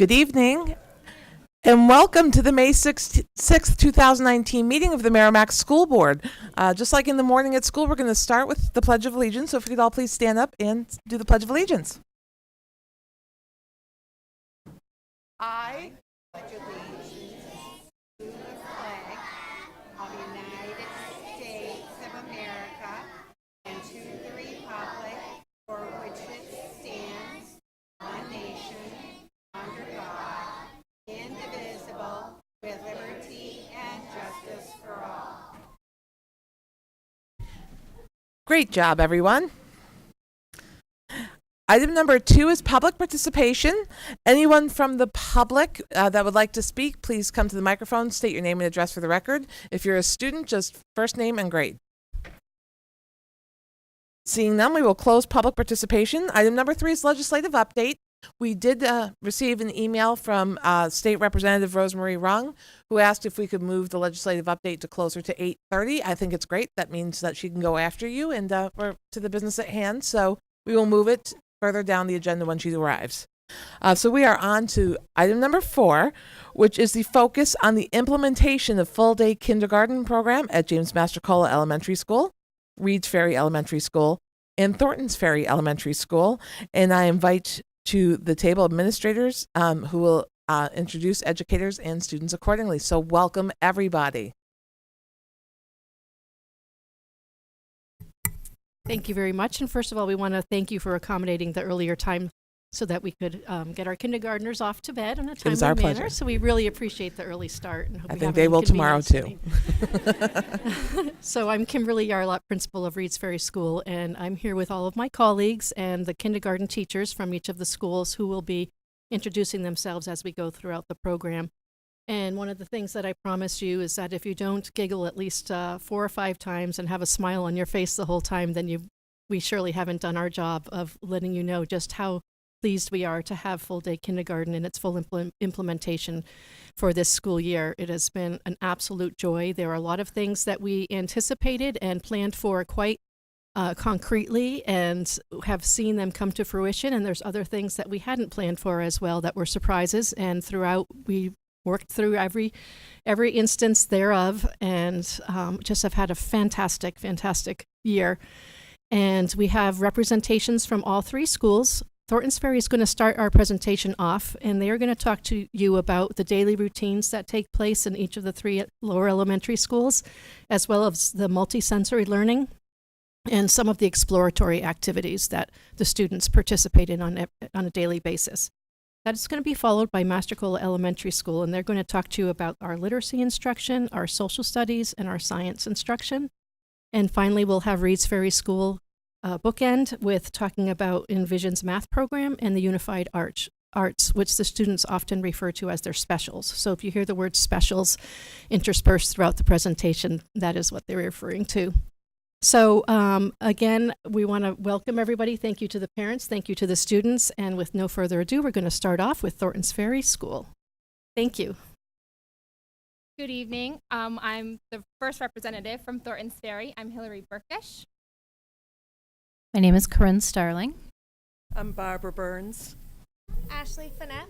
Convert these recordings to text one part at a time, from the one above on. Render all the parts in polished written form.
Good evening, and welcome to the May 6th, 2019 meeting of the Merrimack School Board. Just like in the morning at school, we're going to start with the Pledge of Allegiance. So if you could all please stand up and do the Pledge of Allegiance. I pledge allegiance to the flag of the United States of America and to the republic for which it stands, one nation, under God, indivisible, with liberty and justice for all. Great job, everyone. Item number 2 is public participation. Anyone from the public that would like to speak, please come to the microphone, state your name and address for the record. If you're a student, just first name and grade. Seeing none, we will close public participation. Item number 3 is legislative update. We did receive an email from State Representative Rosemarie Rung, who asked if we could move the legislative update to closer to 8:30. I think it's great. That means that she can go after you and we're to the business at hand. So we will move it further down the agenda when she arrives. So we are on to item number 4, which is the focus on the implementation of full-day kindergarten program at James Mastrocola Elementary School, Reeds Ferry Elementary School, and Thorntons Ferry Elementary School. And I invite to the table administrators who will introduce educators and students accordingly. So welcome, everybody. Thank you very much. And first of all, we want to thank you for accommodating the earlier time so that we could get our kindergartners off to bed in a timely manner. Pleasure. So we really appreciate the early start. And hope I we think haven't they will tomorrow, inconvenienced any. So I'm Kimberly Yarlott, principal of Reeds Ferry School, and I'm here with all of my colleagues and the kindergarten teachers from each of the schools who will be introducing themselves as we go throughout the program. And one of the things that I promise you is that if you don't giggle at least 4 or 5 times and have a smile on your face the whole time, then we surely haven't done our job of letting you know just how pleased we are to have full-day kindergarten and its full implementation for this school year. It has been an absolute joy. There are a lot of things that we anticipated and planned for quite concretely and have seen them come to fruition, and there's other things that we hadn't planned for as well that were surprises, and throughout we worked through every instance thereof, and just have had a fantastic year. And we have representations from all 3 schools. Thorntons Ferry is going to start our presentation off, and they are going to talk to you about the daily routines that take place in each of the 3 lower elementary schools, as well as the multisensory learning and some of the exploratory activities that the students participate in on a daily basis. That is going to be followed by Mastrocola Elementary School, and they're going to talk to you about our literacy instruction, our social studies, and our science instruction. And finally, we'll have Reeds Ferry School bookend with talking about Envision's math program and the Unified Arts, which the students often refer to as their specials. So if you hear the word specials interspersed throughout the presentation, that is what they're referring to. So again, we want to welcome everybody. Thank you to the parents. Thank you to the students. And with no further ado, we're going to start off with Thorntons Ferry School. Thank you. Good evening. I'm the first representative from Thorntons Ferry. I'm Hillary Burkish. My name is Corinne Starling. I'm Barbara Burns. Ashley Finette.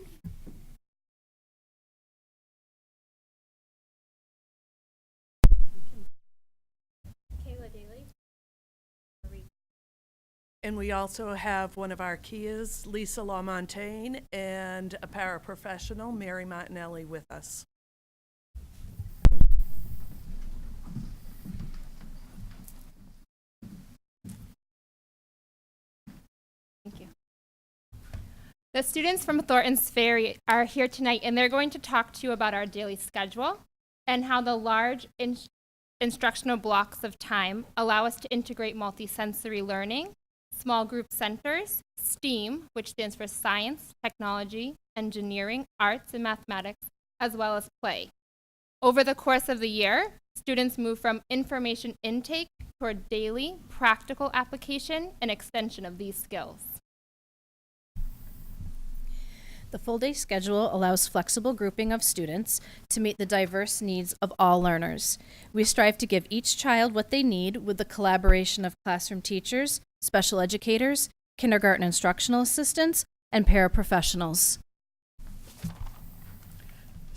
Kayla Daly. And we also have one of our Kias, Lisa LaMontagne, and a paraprofessional, Mary Montanelli, with us. Thank you. The students from Thorntons Ferry are here tonight, and they're going to talk to you about our daily schedule and how the large instructional blocks of time allow us to integrate multisensory learning, small group centers, STEAM, which stands for science, technology, engineering, arts, and mathematics, as well as play. Over the course of the year, students move from information intake toward daily practical application and extension of these skills. The full-day schedule allows flexible grouping of students to meet the diverse needs of all learners. We strive to give each child what they need with the collaboration of classroom teachers, special educators, kindergarten instructional assistants, and paraprofessionals.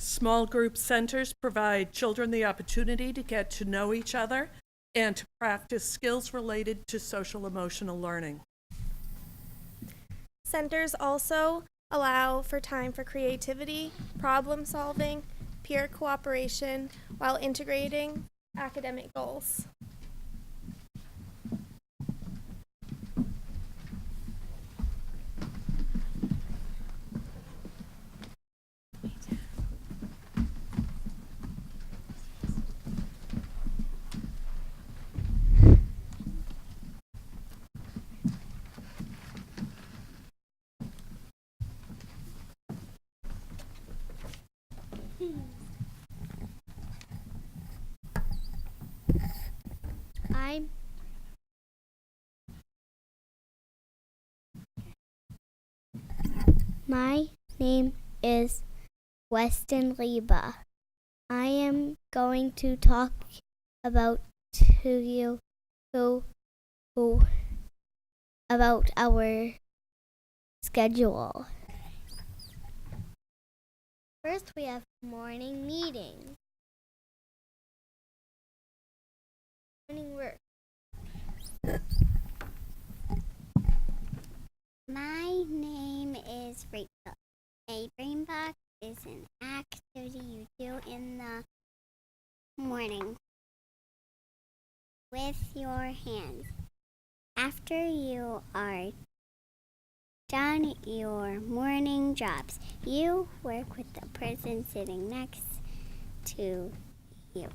Small group centers provide children the opportunity to get to know each other and to practice skills related to social emotional learning. Centers also allow for time for creativity, problem solving, peer cooperation, while integrating academic goals. My name is Weston Liba. I am going to talk about to you about our schedule. First, we have morning meeting. Morning work. My name is Rachel. A brain box is an activity you do in the morning with your hands. After you are done your morning jobs, you work with the person sitting next to you.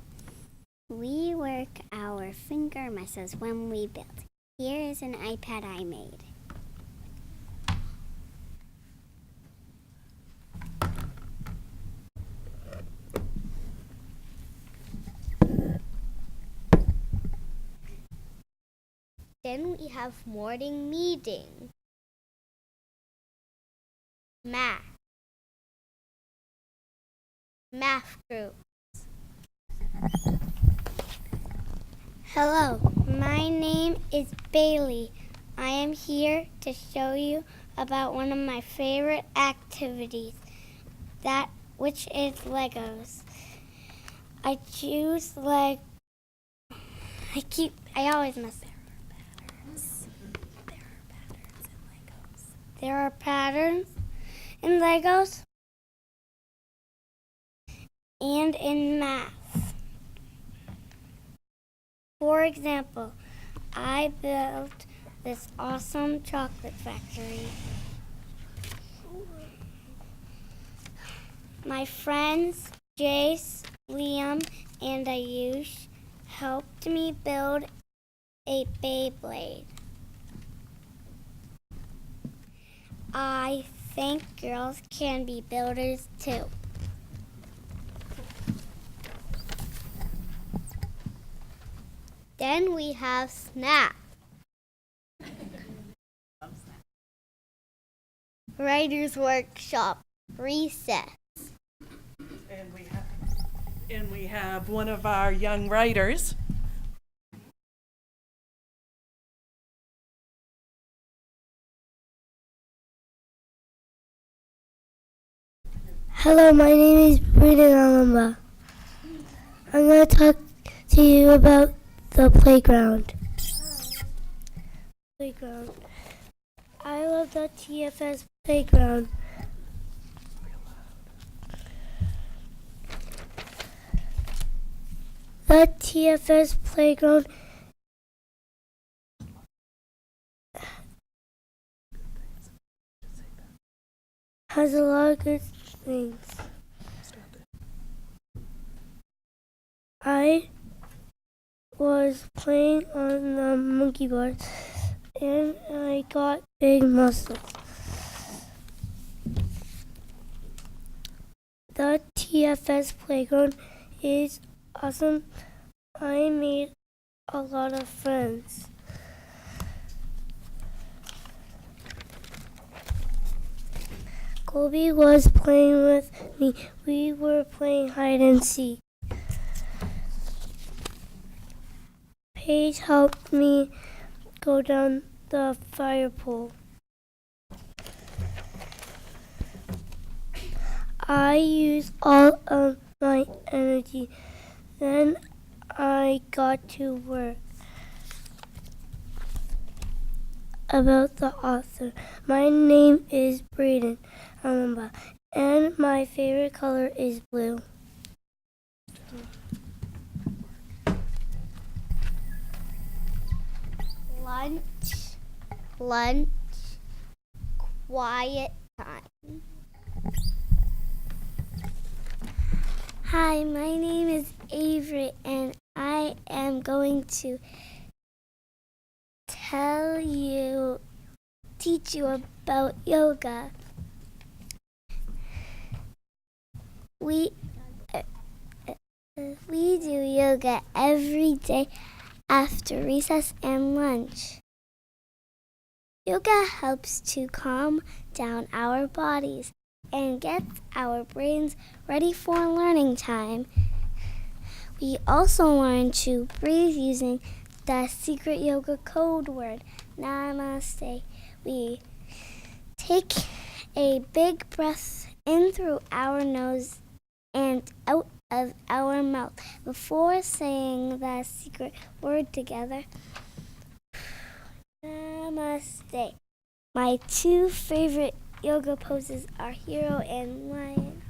We work our finger muscles when we build. Here is an iPad I made. Then we have morning meeting. Math group. Hello, my name is Bailey. I am here to show you about one of my favorite activities, which is Legos. I always mess up. There are patterns in Legos and in math. For example, I built this awesome chocolate factory. My friends Jace, Liam, and Ayush helped me build a Beyblade. I think girls can be builders too. Then we have Snap. Writer's Workshop, Recess. And we have one of our young writers. Hello, my name is Brayden Alamba. I'm going to talk to you about the playground. I love the TFS playground. The TFS playground has a lot of good things. I was playing on the monkey bars and I got big muscles. The TFS playground is awesome. I made a lot of friends. Colby was playing with me. We were playing hide and seek. Paige helped me go down the fire pole. I use all of my energy. Then I got to work. About the author. My name is Braden Allenbaugh, and my favorite color is blue. Lunch, quiet time. Hi, my name is Avery, and I am going to teach you about yoga. We do yoga every day after recess and lunch. Yoga helps to calm down our bodies and gets our brains ready for learning time. We also learn to breathe using the secret yoga code word, Namaste. We take a big breath in through our nose and out of our mouth before saying the secret word together. Namaste. My two favorite yoga poses are hero and lion.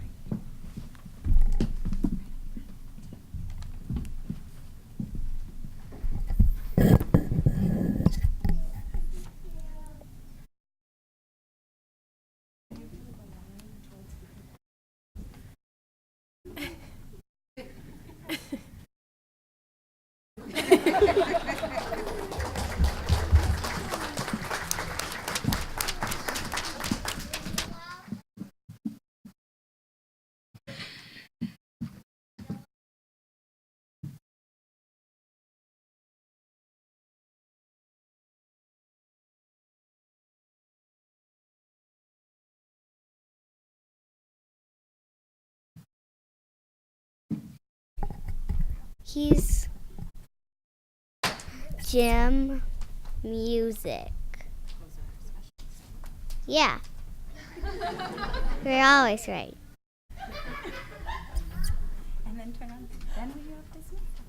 He's gym music. Yeah. We're always right. And then turn on. Then we have dismissal.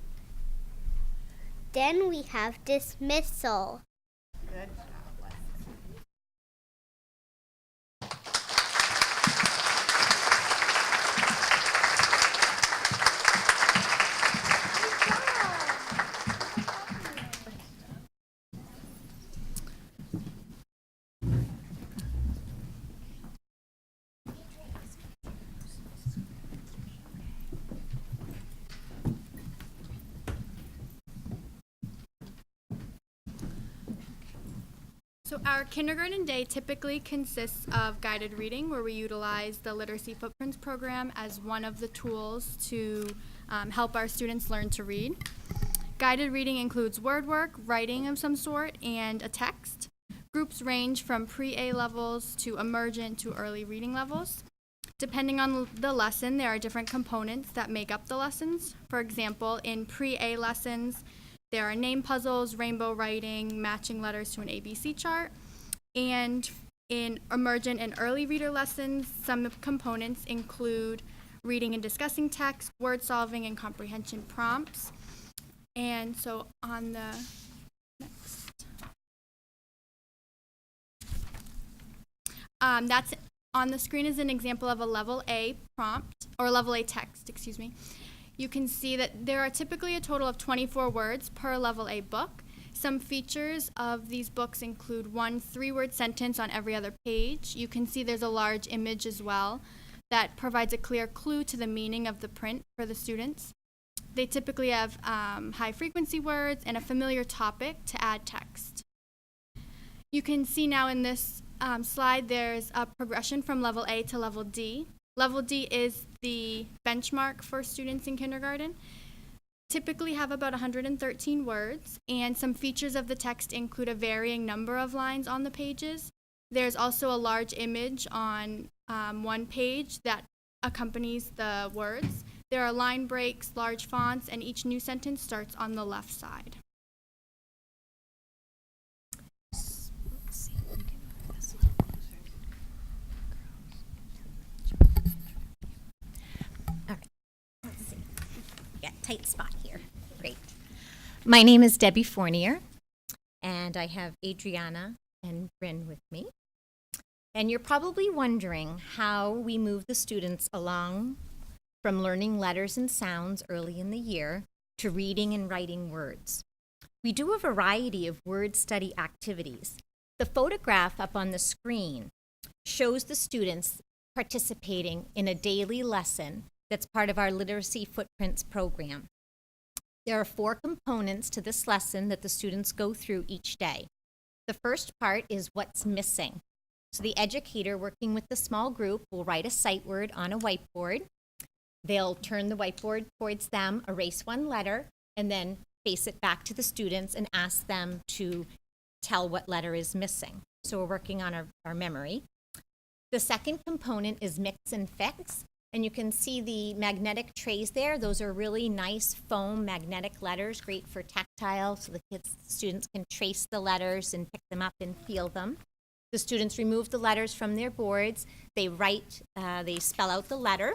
Then we have dismissal. Good job, Leslie. So our kindergarten day typically consists of guided reading, where we utilize the Literacy Footprints program as one of the tools to help our students learn to read. Guided reading includes word work, writing of some sort, and a text. Groups range from pre-A levels to emergent to early reading levels. Depending on the lesson, there are different components that make up the lessons. For example, in pre-A lessons, there are name puzzles, rainbow writing, matching letters to an ABC chart. And in emergent and early reader lessons, some components include reading and discussing text, word solving, and comprehension prompts. And so on the next, that's on the screen is an example of a level A prompt, or level A text, excuse me. You can see that there are typically a total of 24 words per level A book. Some features of these books include one 3-word sentence on every other page. You can see there's a large image as well that provides a clear clue to the meaning of the print for the students. They typically have high frequency words and a familiar topic to add text. You can see now in this slide there's a progression from level A to level D. Level D is the benchmark for students in kindergarten. Typically have about 113 words, and some features of the text include a varying number of lines on the pages. There's also a large image on one page that accompanies the words. There are line breaks, large fonts, and each new sentence starts on the left side. tight spot here. Great. My name is Debbie Fournier, and I have Adriana and Bryn with me. And you're probably wondering how we move the students along from learning letters and sounds early in the year to reading and writing words. We do a variety of word study activities. The photograph up on the screen shows the students participating in a daily lesson that's part of our Literacy Footprints program. There are 4 components to this lesson that the students go through each day. The first part is what's missing. So the educator working with the small group will write a sight word on a whiteboard. They'll turn the whiteboard towards them, erase one letter, and then face it back to the students and ask them to tell what letter is missing. So we're working on our memory. The second component is mix and fix. And you can see the magnetic trays there. Those are really nice foam magnetic letters, great for tactile, so the students can trace the letters and pick them up and feel them. The students remove the letters from their boards. They write, they spell out the letter,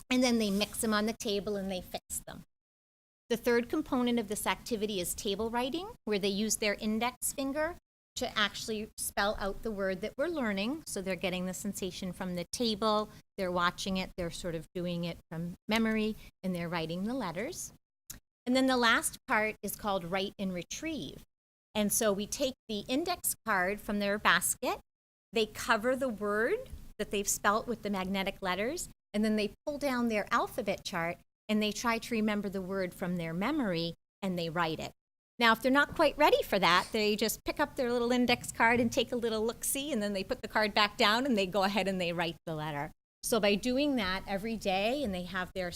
and then they mix them on the table and they fix them. The third component of this activity is table writing, where they use their index finger to actually spell out the word that we're learning. So they're getting the sensation from the table, they're watching it, they're sort of doing it from memory, and they're writing the letters. And then the last part is called write and retrieve. And so we take the index card from their basket, they cover the word that they've spelt with the magnetic letters, and then they pull down their alphabet chart and they try to remember the word from their memory and they write it. Now, if they're not quite ready for that, they just pick up their little index card and take a little look-see, and then they put the card back down and they go ahead and they write the letter. So by doing that every day, and they have they're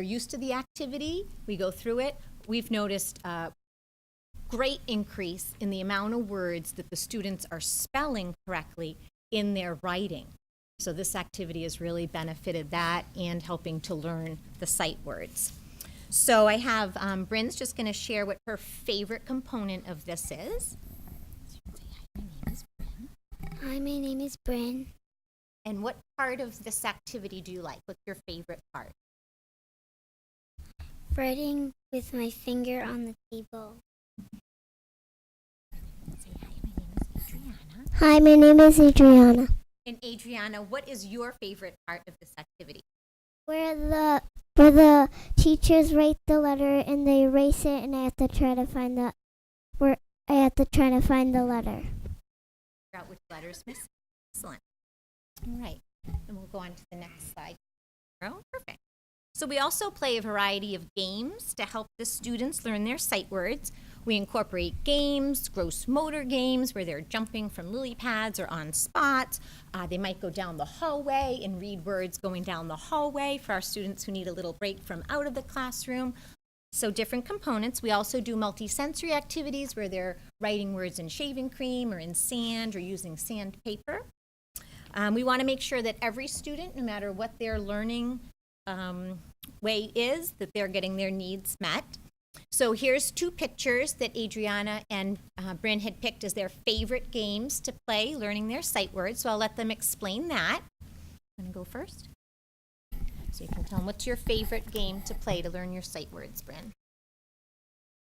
used to the activity, we go through it, we've noticed a great increase in the amount of words that the students are spelling correctly in their writing. So this activity has really benefited that and helping to learn the sight words. So I have Bryn's just going to share what her favorite component of this is. Hi, my name is Bryn. And what part of this activity do you like? What's your favorite part? Writing with my finger on the table. Say hi, my name is Adriana. Hi, my name is Adriana. And Adriana, what is your favorite part of this activity? Where the teachers write the letter and they erase it, and I have to try to find the letter. Figure out which letter is missing. Excellent. All right, and we'll go on to the next slide. Oh, perfect. So we also play a variety of games to help the students learn their sight words. We incorporate games, gross motor games, where they're jumping from lily pads or on spots. They might go down the hallway and read words going down the hallway for our students who need a little break from out of the classroom. So different components. We also do multi-sensory activities where they're writing words in shaving cream or in sand or using sandpaper. We want to make sure that every student, no matter what their learning way is, that they're getting their needs met. So here's 2 pictures that Adriana and Bryn had picked as their favorite games to play, learning their sight words. So I'll let them explain that. I'm going to go first. So you can tell them, what's your favorite game to play to learn your sight words, Bryn?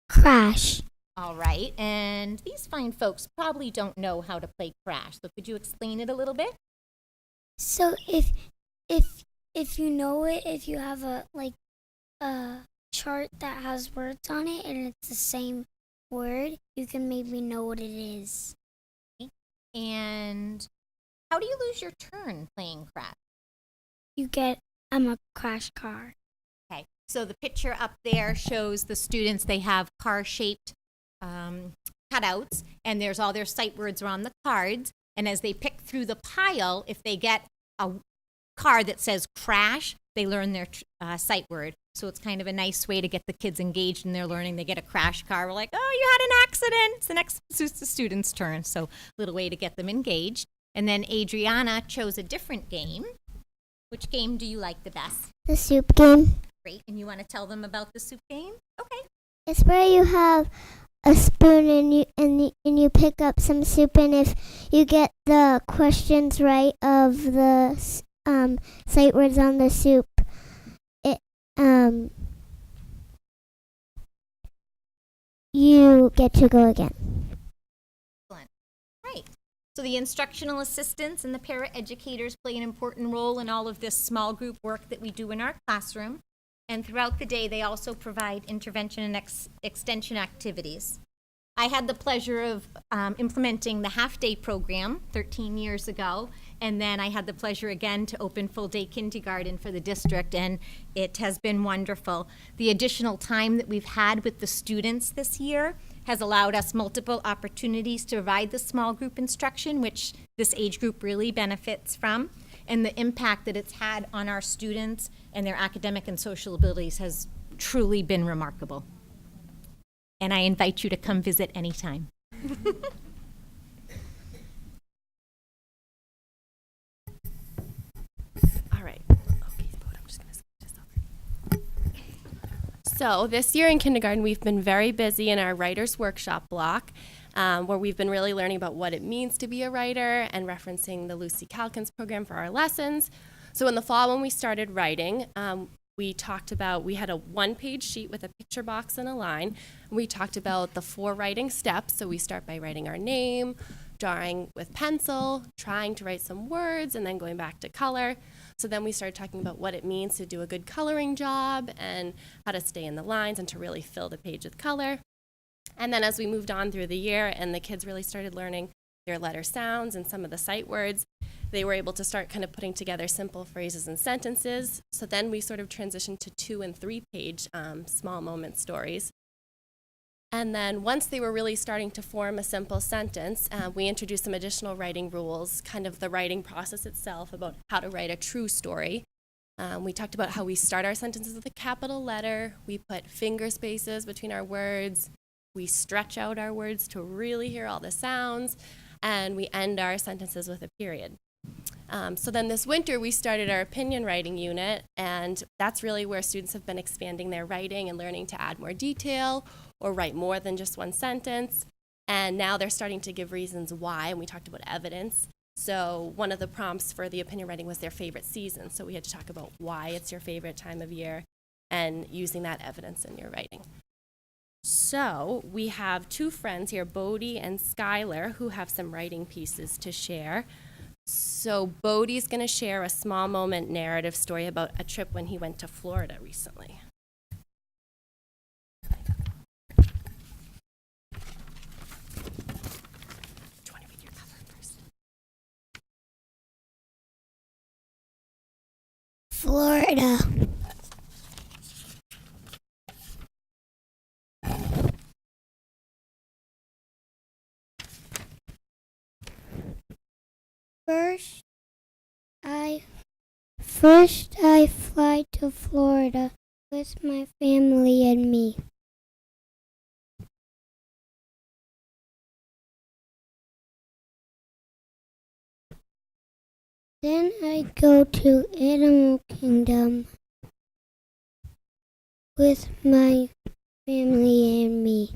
Crash. All right, and these fine folks probably don't know how to play Crash. So could you explain it a little bit? So if you know it, if you have a chart that has words on it and it's the same word, you can maybe know what it is. And how do you lose your turn playing Crash? You get a crash car. Okay, so the picture up there shows the students, they have car-shaped cutouts, and there's all their sight words are on the cards. And as they pick through the pile, if they get a card that says crash, they learn their sight word. So it's kind of a nice way to get the kids engaged in their learning. They get a crash car. We're like, oh, you had an accident. It's the next the student's turn. So a little way to get them engaged. And then Adriana chose a different game. Which game do you like the best? The soup game. Great. And you want to tell them about the soup game? Okay. It's where you have a spoon and you pick up some soup, and if you get the questions right of the sight words on the soup, you get to go again. Excellent. Right. So the instructional assistants and the paraeducators play an important role in all of this small group work that we do in our classroom. And throughout the day, they also provide intervention and extension activities. I had the pleasure of implementing the half-day program 13 years ago, and then I had the pleasure again to open full-day kindergarten for the district, and it has been wonderful. The additional time that we've had with the students this year has allowed us multiple opportunities to provide the small group instruction, which this age group really benefits from, and the impact that it's had on our students and their academic and social abilities has truly been remarkable. And I invite you to come visit anytime. All right. Okay, I'm just going to skip this over. So this year in kindergarten, we've been very busy in our writer's workshop block, where we've been really learning about what it means to be a writer and referencing the Lucy Calkins program for our lessons. So in the fall, when we started writing, we had a one-page sheet with a picture box and a line. We talked about the 4 writing steps. So we start by writing our name, drawing with pencil, trying to write some words, and then going back to color. So then we started talking about what it means to do a good coloring job and how to stay in the lines and to really fill the page with color. And then as we moved on through the year and the kids really started learning their letter sounds and some of the sight words, they were able to start kind of putting together simple phrases and sentences. So then we sort of transitioned to 2- and 3-page small moment stories. And then once they were really starting to form a simple sentence, we introduced some additional writing rules, kind of the writing process itself, about how to write a true story. We talked about how we start our sentences with a capital letter. We put finger spaces between our words. We stretch out our words to really hear all the sounds. And we end our sentences with a period. So then this winter, we started our opinion writing unit, and that's really where students have been expanding their writing and learning to add more detail or write more than just one sentence. And now they're starting to give reasons why, and we talked about evidence. So one of the prompts for the opinion writing was their favorite season. So we had to talk about why it's your favorite time of year and using that evidence in your writing. So we have 2 friends here, Bodie and Skylar, who have some writing pieces to share. So Bodie's going to share a small moment narrative story about a trip when he went to Florida recently. Do you want to read your cover first? Florida. First I fly to Florida with my family and me. Then I go to Animal Kingdom with my family and me.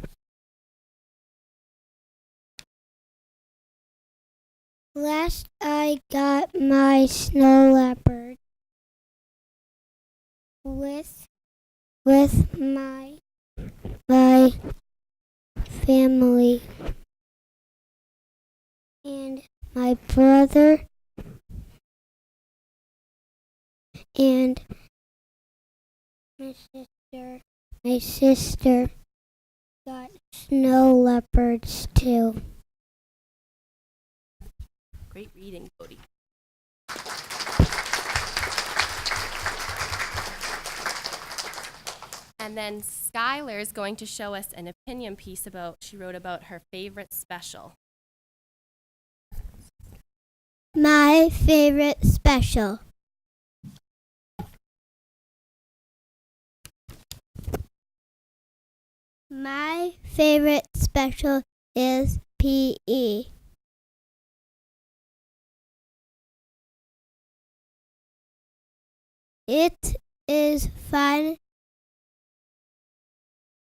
Last I got my snow leopard with my family and my brother and my sister. My sister got snow leopards too. Great reading, Bodie. And then Skylar is going to show us an opinion piece she wrote about her favorite special. My favorite special. My favorite special is PE. It is fun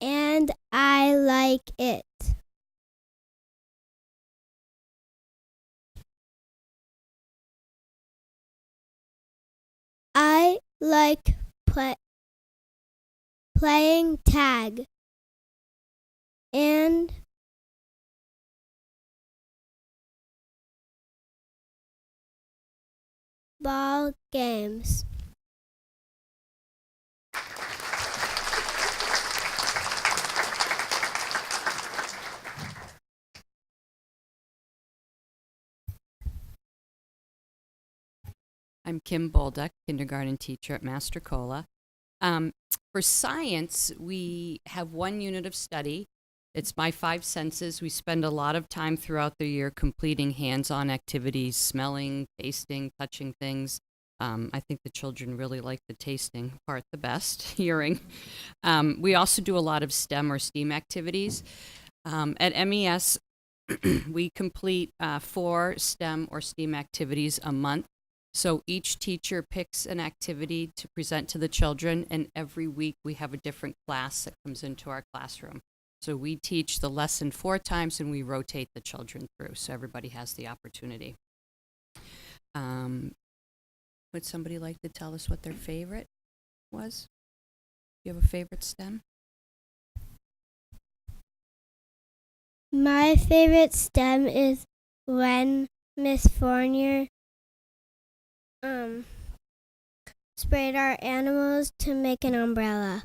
and I like it. I like playing tag, and ball games. I'm Kim Bolduck, kindergarten teacher at Master Cola. For science, we have one unit of study. It's My Five Senses. We spend a lot of time throughout the year completing hands-on activities, smelling, tasting, touching things. I think the children really like the tasting part the best, hearing. We also do a lot of STEM or STEAM activities. At MES, we complete 4 STEM or STEAM activities a month. So each teacher picks an activity to present to the children, and every week we have a different class that comes into our classroom. So we teach the lesson 4 times, and we rotate the children through, so everybody has the opportunity. Would somebody like to tell us what their favorite was? You have a favorite STEM? My favorite STEM is when Miss Fournier sprayed our animals to make an umbrella.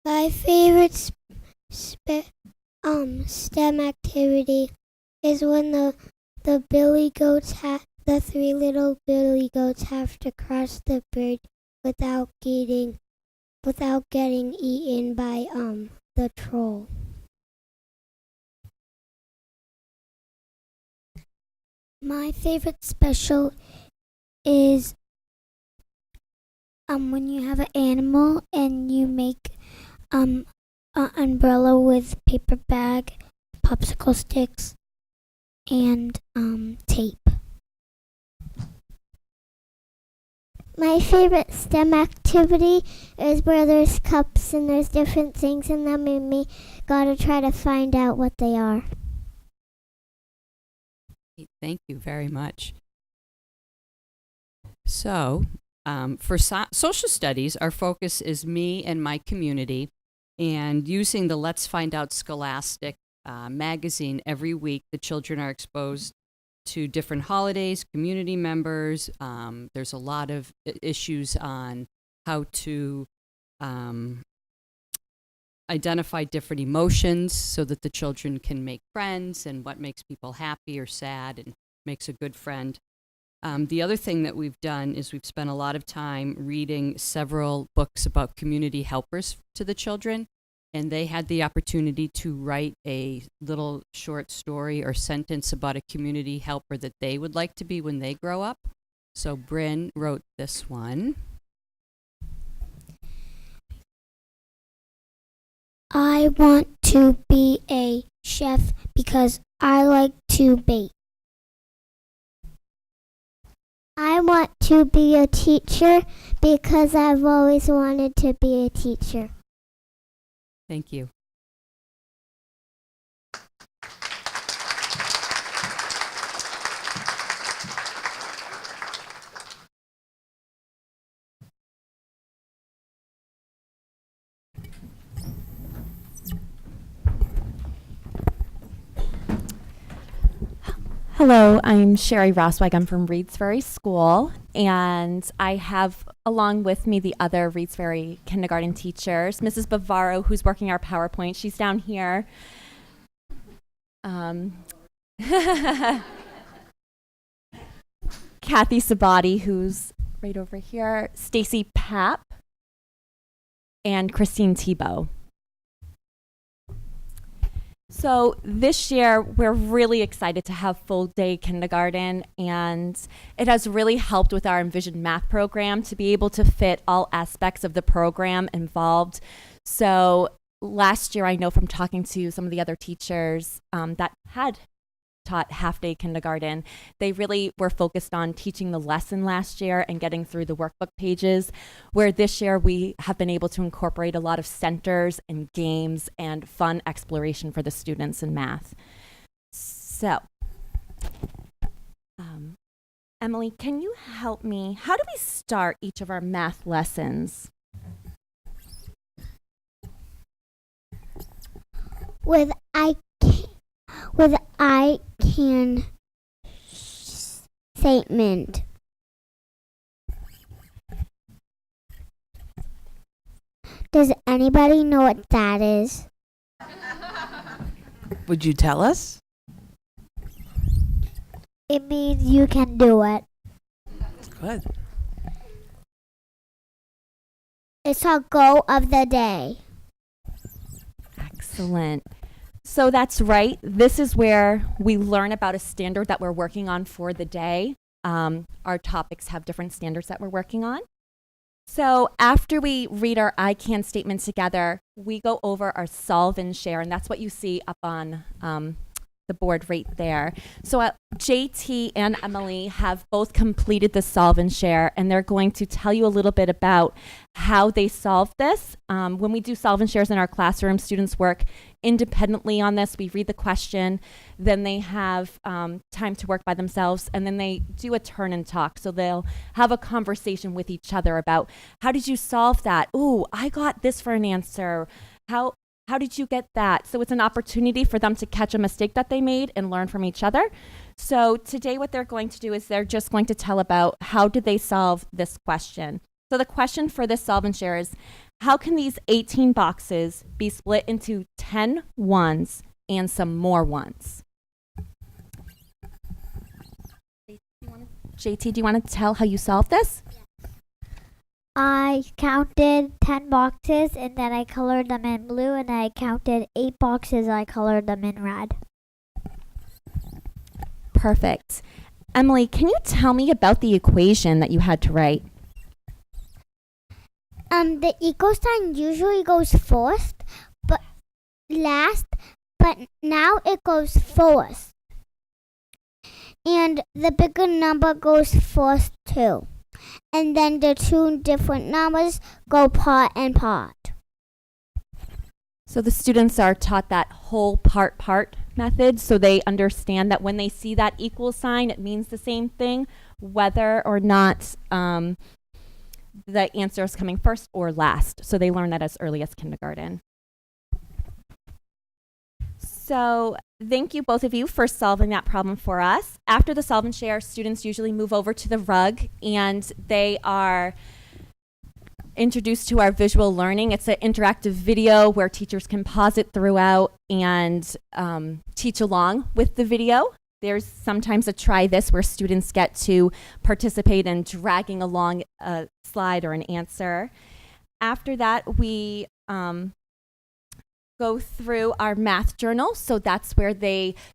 My favorite STEM activity is when the billy goats the 3 little billy goats have to cross the bridge without getting eaten by the troll. My favorite special is when you have an animal and you make an umbrella with paper bag, popsicle sticks, and tape. My favorite STEM activity is where there's cups and there's different things in them, and we gotta try to find out what they are. Thank you very much. So, for social studies, our focus is me and my community, and using the Let's Find Out Scholastic magazine every week, the children are exposed to different holidays, community members. There's a lot of issues on how to identify different emotions so that the children can make friends, and what makes people happy or sad and makes a good friend. The other thing that we've done is we've spent a lot of time reading several books about community helpers to the children, and they had the opportunity to write a little short story or sentence about a community helper that they would like to be when they grow up. So Bryn wrote this one. I want to be a chef because I like to bake. I want to be a teacher because I've always wanted to be a teacher. Thank you. Hello, I'm Sherry Roswag. I'm from Reeds Ferry School, and I have along with me the other Reeds Ferry kindergarten teachers, Mrs. Bavaro, who's working our PowerPoint. She's down here. Kathy Sabati, who's right over here, Stacy Papp, and Christine Tebow. So this year, we're really excited to have full day kindergarten, and it has really helped with our Envision Math program to be able to fit all aspects of the program involved. So last year, I know from talking to some of the other teachers that had taught half-day kindergarten, they really were focused on teaching the lesson last year and getting through the workbook pages, where this year we have been able to incorporate a lot of centers and games and fun exploration for the students in math. So Emily, can you help me? How do we start each of our math lessons? With I can statement. Does anybody know what that is? Would you tell us? It means you can do it. Good. It's our goal of the day. Excellent. So that's right. This is where we learn about a standard that we're working on for the day. Our topics have different standards that we're working on. So after we read our I can statement together, we go over our solve and share, and that's what you see up on the board right there. So JT and Emily have both completed the solve and share, and they're going to tell you a little bit about how they solve this. When we do solve and shares in our classroom, students work independently on this. We read the question, then they have time to work by themselves, and then they do a turn and talk. So they'll have a conversation with each other about, how did you solve that? Ooh, I got this for an answer. How did you get that? So it's an opportunity for them to catch a mistake that they made and learn from each other. So today what they're going to do is they're just going to tell about how did they solve this question. So the question for this solve and share is, how can these 18 boxes be split into 10 ones and some more ones? JT, do you want to tell how you solved this? I counted 10 boxes and then I colored them in blue, and I counted 8 boxes and I colored them in red. Perfect. Emily, can you tell me about the equation that you had to write? The equal sign usually goes first, but now it goes first. And the bigger number goes first too. And then the two different numbers go part and part. So the students are taught that whole part method, so they understand that when they see that equal sign, it means the same thing, whether or not the answer is coming first or last. So they learn that as early as kindergarten. So thank you, both of you, for solving that problem for us. After the solve and share, students usually move over to the rug, and they are introduced to our visual learning. It's an interactive video where teachers can pause it throughout and teach along with the video. There's sometimes a try this where students get to participate in dragging along a slide or an answer. After that, we go through our math journal. So that's where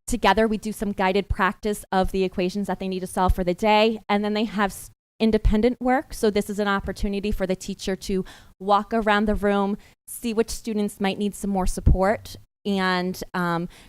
together we do some guided practice of the equations that they need to solve for the day. And then they have independent work. So this is an opportunity for the teacher to walk around the room, see which students might need some more support, and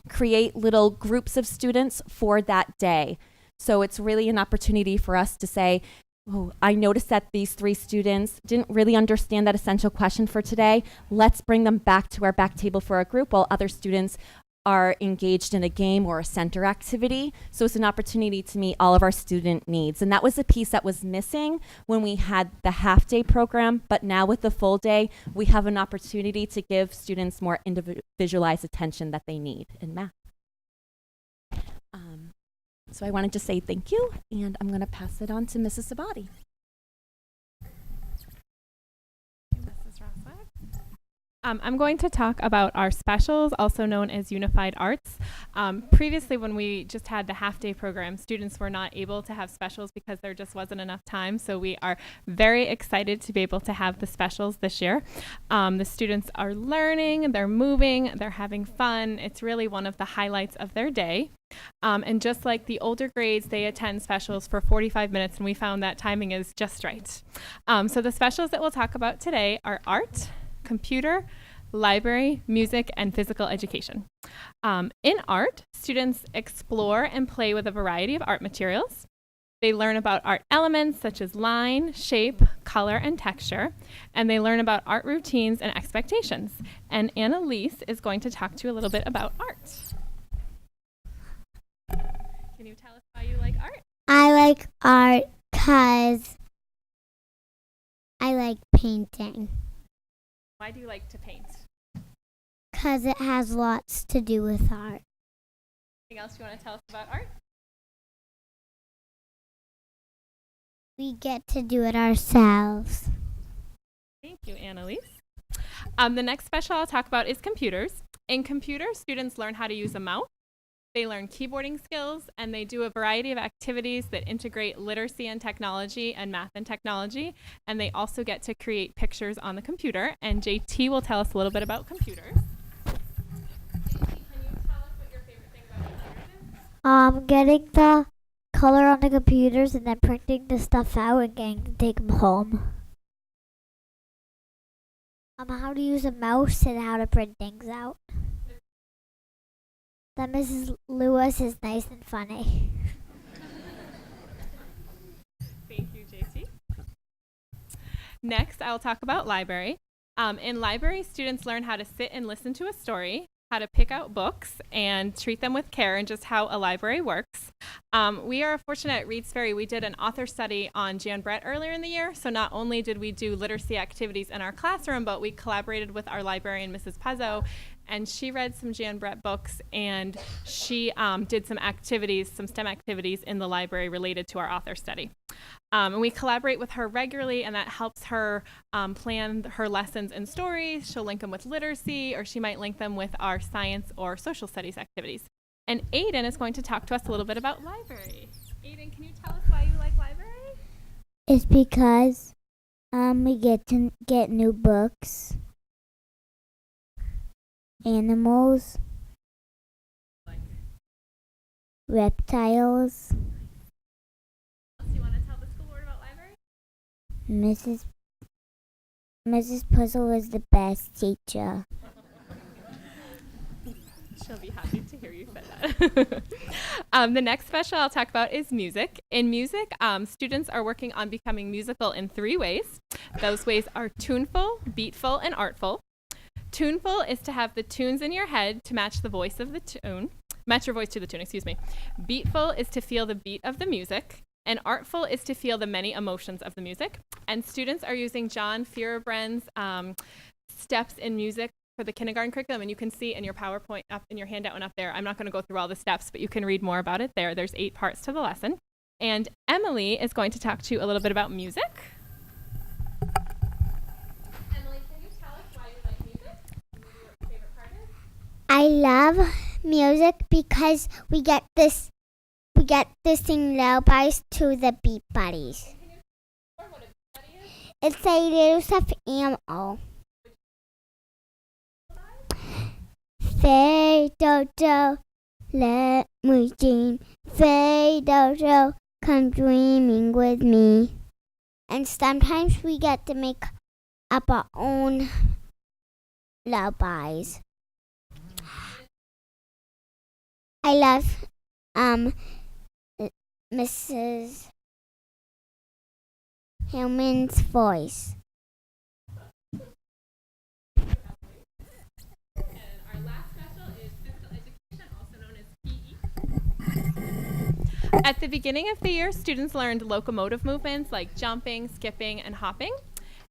create little groups of students for that day. So it's really an opportunity for us to say, oh, I noticed that these 3 students didn't really understand that essential question for today. Let's bring them back to our back table for a group while other students are engaged in a game or a center activity. So it's an opportunity to meet all of our student needs. And that was a piece that was missing when we had the half-day program, but now with the full day, we have an opportunity to give students more individualized attention that they need in math. So I wanted to say thank you, and I'm going to pass it on to Mrs. Sabati. Mrs. Roswick. I'm going to talk about our specials, also known as Unified Arts. Previously, when we just had the half-day program, students were not able to have specials because there just wasn't enough time. So we are very excited to be able to have the specials this year. The students are learning, they're moving, they're having fun. It's really one of the highlights of their day. And just like the older grades, they attend specials for 45 minutes, and we found that timing is just right. So the specials that we'll talk about today are art, computer, library, music, and physical education. In art, students explore and play with a variety of art materials. They learn about art elements such as line, shape, color, and texture, and they learn about art routines and expectations. And Annalise is going to talk to you a little bit about art. Can you tell us why you like art? I like art because I like painting. Why do you like to paint? Because it has lots to do with art. Anything else you want to tell us about art? We get to do it ourselves. Thank you, Annalise. The next special I'll talk about is computers. In computers, students learn how to use a mouse. They learn keyboarding skills, and they do a variety of activities that integrate literacy and technology and math and technology. And they also get to create pictures on the computer. And JT will tell us a little bit about computers. JT, can you tell us what your favorite thing about computers is? Getting the color on the computers and then printing the stuff out and getting to take them home. How to use a mouse and how to print things out. That Mrs. Lewis is nice and funny. Thank you, JT. Next, I'll talk about library. In library, students learn how to sit and listen to a story, how to pick out books and treat them with care, and just how a library works. We are fortunate at Reed's Ferry. We did an author study on Jan Brett earlier in the year. So not only did we do literacy activities in our classroom, but we collaborated with our librarian, Mrs. Pezzo, and she read some Jan Brett books, and she did some activities, some STEM activities in the library related to our author study. And we collaborate with her regularly, and that helps her plan her lessons and stories. She'll link them with literacy, or she might link them with our science or social studies activities. And Aiden is going to talk to us a little bit about library. Aiden, can you tell us why you like library? It's because we get to get new books, animals, reptiles. Do you want to tell the school board about library? Mrs. Puzzle is the best teacher. She'll be happy to hear you say that. The next special I'll talk about is music. In music, students are working on becoming musical in 3 ways. Those ways are tuneful, beatful, and artful. Tuneful is to have the tunes in your head to match the voice of the tune. Match your voice to the tune, excuse me. Beatful is to feel the beat of the music. And artful is to feel the many emotions of the music. And students are using John Fierbrand's steps in music for the kindergarten curriculum, and you can see in your PowerPoint up in your handout and up there. I'm not going to go through all the steps, but you can read more about it there. There's 8 parts to the lesson. And Emily is going to talk to you a little bit about music. Emily, can you tell us why you like music? What your favorite part is? I love music because we get this sing lullabies to the Beat Buddies. Can you tell us what a Beat Buddy is? It's a little stuffed animal. Fay Dodo, let me dream. Fay Dodo, come dreaming with me. And sometimes we get to make up our own lullabies. I love Mrs. Hillman's voice. At the beginning of the year, students learned locomotive movements like jumping, skipping, and hopping.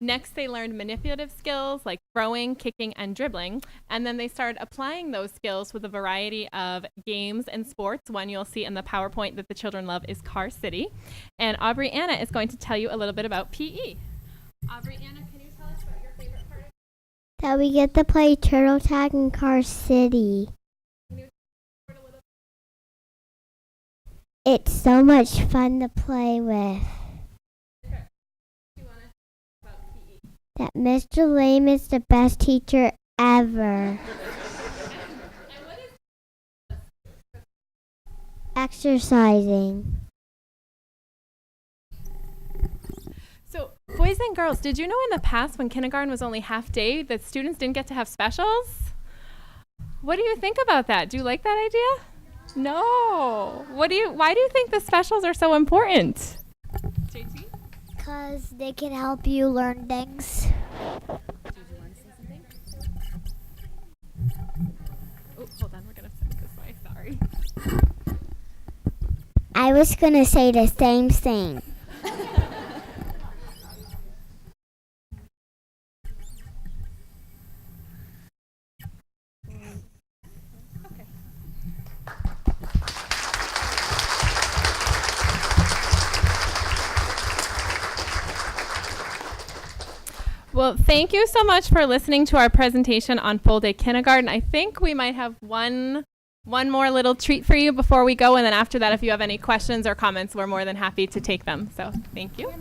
Next, they learned manipulative skills like throwing, kicking, and dribbling. And then they started applying those skills with a variety of games and sports. One you'll see in the PowerPoint that the children love is Car City. And Aubrey Anna is going to tell you a little bit about PE. Aubrey Anna, can you tell us about your favorite part? That we get to play Turtle Tag in Car City. It's so much fun to play with. That Mr. Lame is the best teacher ever. Exercising. So, boys and girls, did you know in the past when kindergarten was only half day that students didn't get to have specials? What do you think about that? Do you like that idea? No. Why do you think the specials are so important? JT? Because they can help you learn things. Did you want to say something? Oh, hold on. We're going to send it this way. Sorry. I was going to say the same thing. Well, thank you so much for listening to our presentation on full day kindergarten. I think we might have one more little treat for you before we go, and then after that, if you have any questions or comments, we're more than happy to take them. So thank you.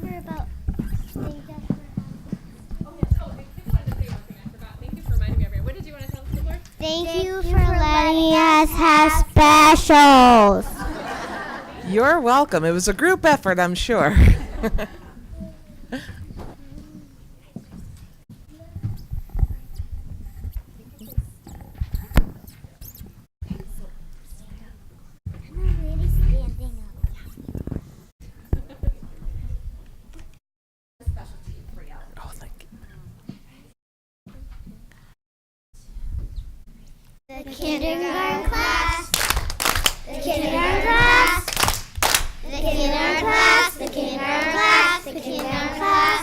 Thank you for letting us have specials. You're welcome. It was a group effort, I'm sure. Oh, thank you. The kindergarten class. The kindergarten class. The kindergarten class. The kindergarten class. The kindergarten class.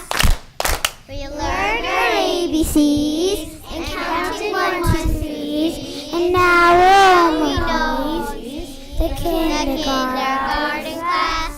We learned our ABCs and counted 1, 2, 3, and now we're almost the kindergarten class.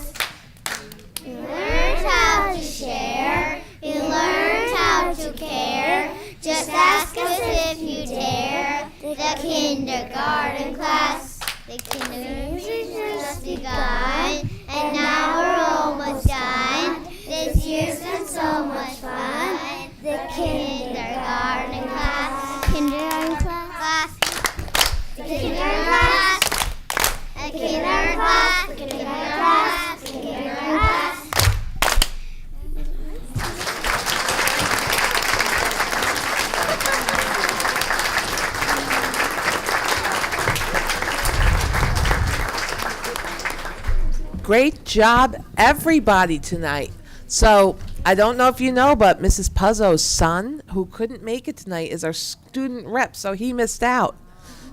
We learned how to share. We learned how to care. Just ask us if you dare. The kindergarten class. The kindergarten has just begun, and now we're almost done. This year's been so much fun. The kindergarten class. Kindergarten class. The kindergarten class. The kindergarten class. The kindergarten class. The kindergarten class. Great job, everybody, tonight. So I don't know if you know, but Mrs. Puzzo's son, who couldn't make it tonight, is our student rep, so he missed out.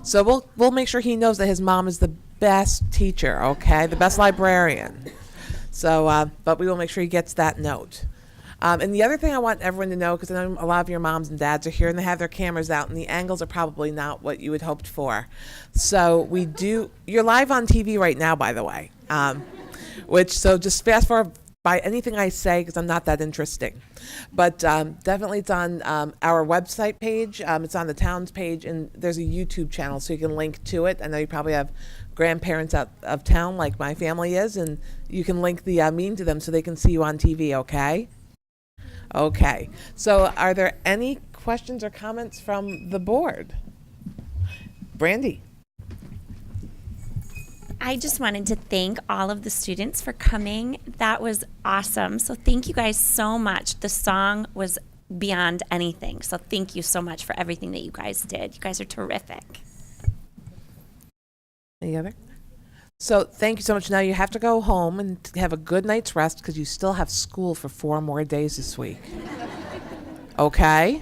So we'll make sure he knows that his mom is the best teacher, okay, the best librarian. So, but we will make sure he gets that note. And the other thing I want everyone to know, because I know a lot of your moms and dads are here and they have their cameras out and the angles are probably not what you had hoped for. So you're live on TV right now, by the way. So just fast forward by anything I say because I'm not that interesting. But definitely it's on our website page. It's on the town's page, and there's a YouTube channel so you can link to it. I know you probably have grandparents out of town like my family is, and you can link the meeting to them so they can see you on TV, okay? Okay. So are there any questions or comments from the board? Brandy. I just wanted to thank all of the students for coming. That was awesome. So thank you guys so much. The song was beyond anything. So thank you so much for everything that you guys did. You guys are terrific. Any other? So thank you so much. Now you have to go home and have a good night's rest because you still have school for 4 more days this week. Okay?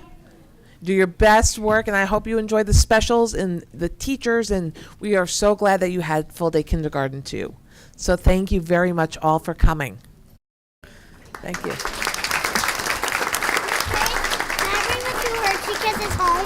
Do your best work, and I hope you enjoy the specials and the teachers, and we are so glad that you had full day kindergarten too. So thank you very much all for coming. Thank you. Can I bring the 2 words because it's home?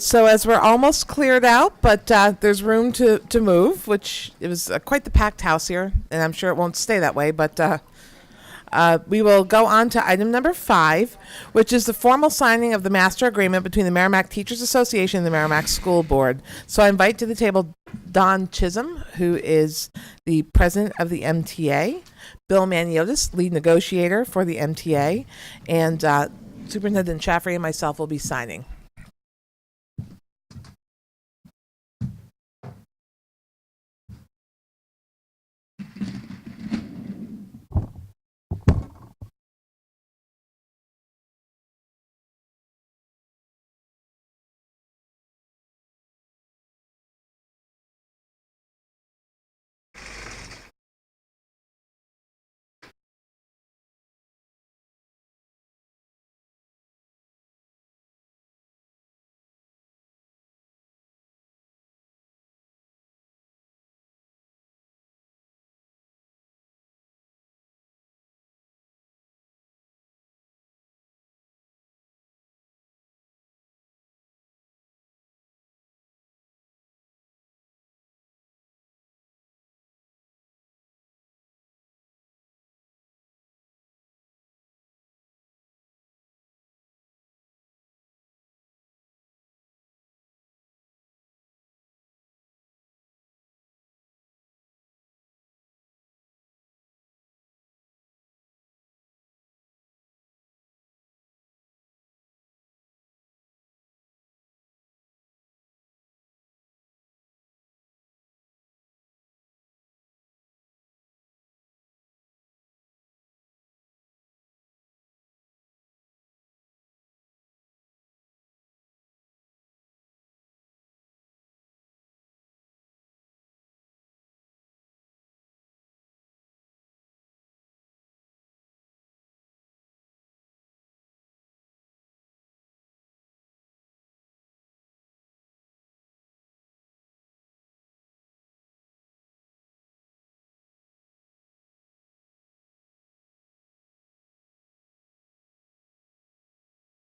So as we're almost cleared out, but there's room to move, which it was quite the packed house here, and I'm sure it won't stay that way, but we will go on to item number 5, which is the formal signing of the master agreement between the Merrimack Teachers Association and the Merrimack School Board. So I invite to the table Don Chisholm, who is the president of the MTA, Bill Maniotis, lead negotiator for the MTA, and Superintendent Chaffrey and myself will be signing.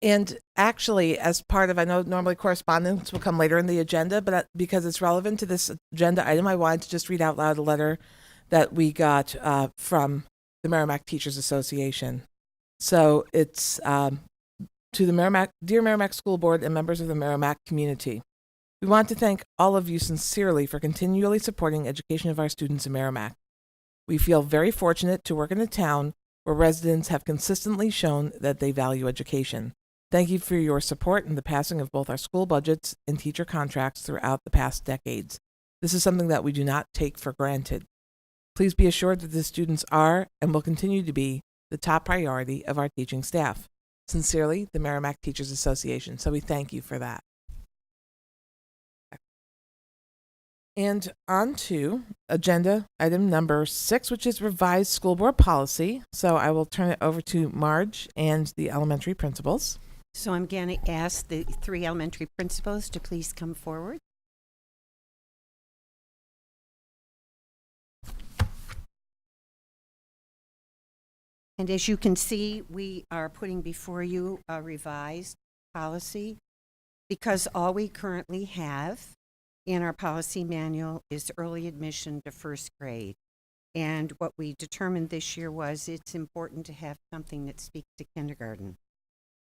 And actually, as part of, I know normally correspondence will come later in the agenda, but because it's relevant to this agenda item, I wanted to just read out loud a letter that we got from the Merrimack Teachers Association. So it's to the Merrimack, dear Merrimack School Board and members of the Merrimack community. We want to thank all of you sincerely for continually supporting education of our students in Merrimack. We feel very fortunate to work in a town where residents have consistently shown that they value education. Thank you for your support in the passing of both our school budgets and teacher contracts throughout the past decades. This is something that we do not take for granted. Please be assured that the students are and will continue to be the top priority of our teaching staff. Sincerely, the Merrimack Teachers Association. So we thank you for that. And on to agenda item number 6, which is revised school board policy. So I will turn it over to Marge and the elementary principals. So I'm going to ask the 3 elementary principals to please come forward. And as you can see, we are putting before you a revised policy because all we currently have in our policy manual is early admission to first grade. And what we determined this year was it's important to have something that speaks to kindergarten.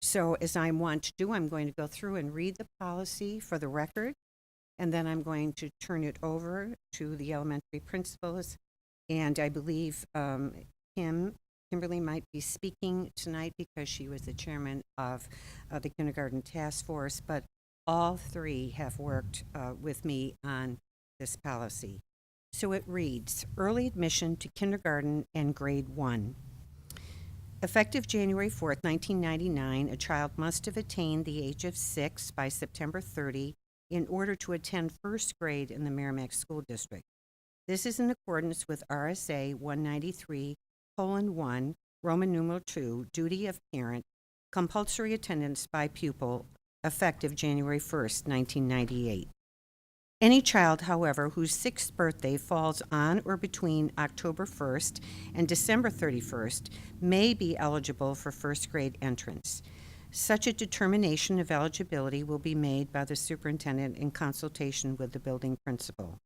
So as I want to do, I'm going to go through and read the policy for the record, and then I'm going to turn it over to the elementary principals. And I believe Kimberly might be speaking tonight because she was the chairman of the kindergarten task force, but all 3 have worked with me on this policy. So it reads, early admission to kindergarten and grade 1. Effective January 4th, 1999, a child must have attained the age of 6 by September 30 in order to attend first grade in the Merrimack School District. This is in accordance with RSA 193:1, Roman numeral 2, duty of parent, compulsory attendance by pupil, effective January 1st, 1998. Any child, however, whose 6th birthday falls on or between October 1st and December 31st may be eligible for first grade entrance. Such a determination of eligibility will be made by the superintendent in consultation with the building principal.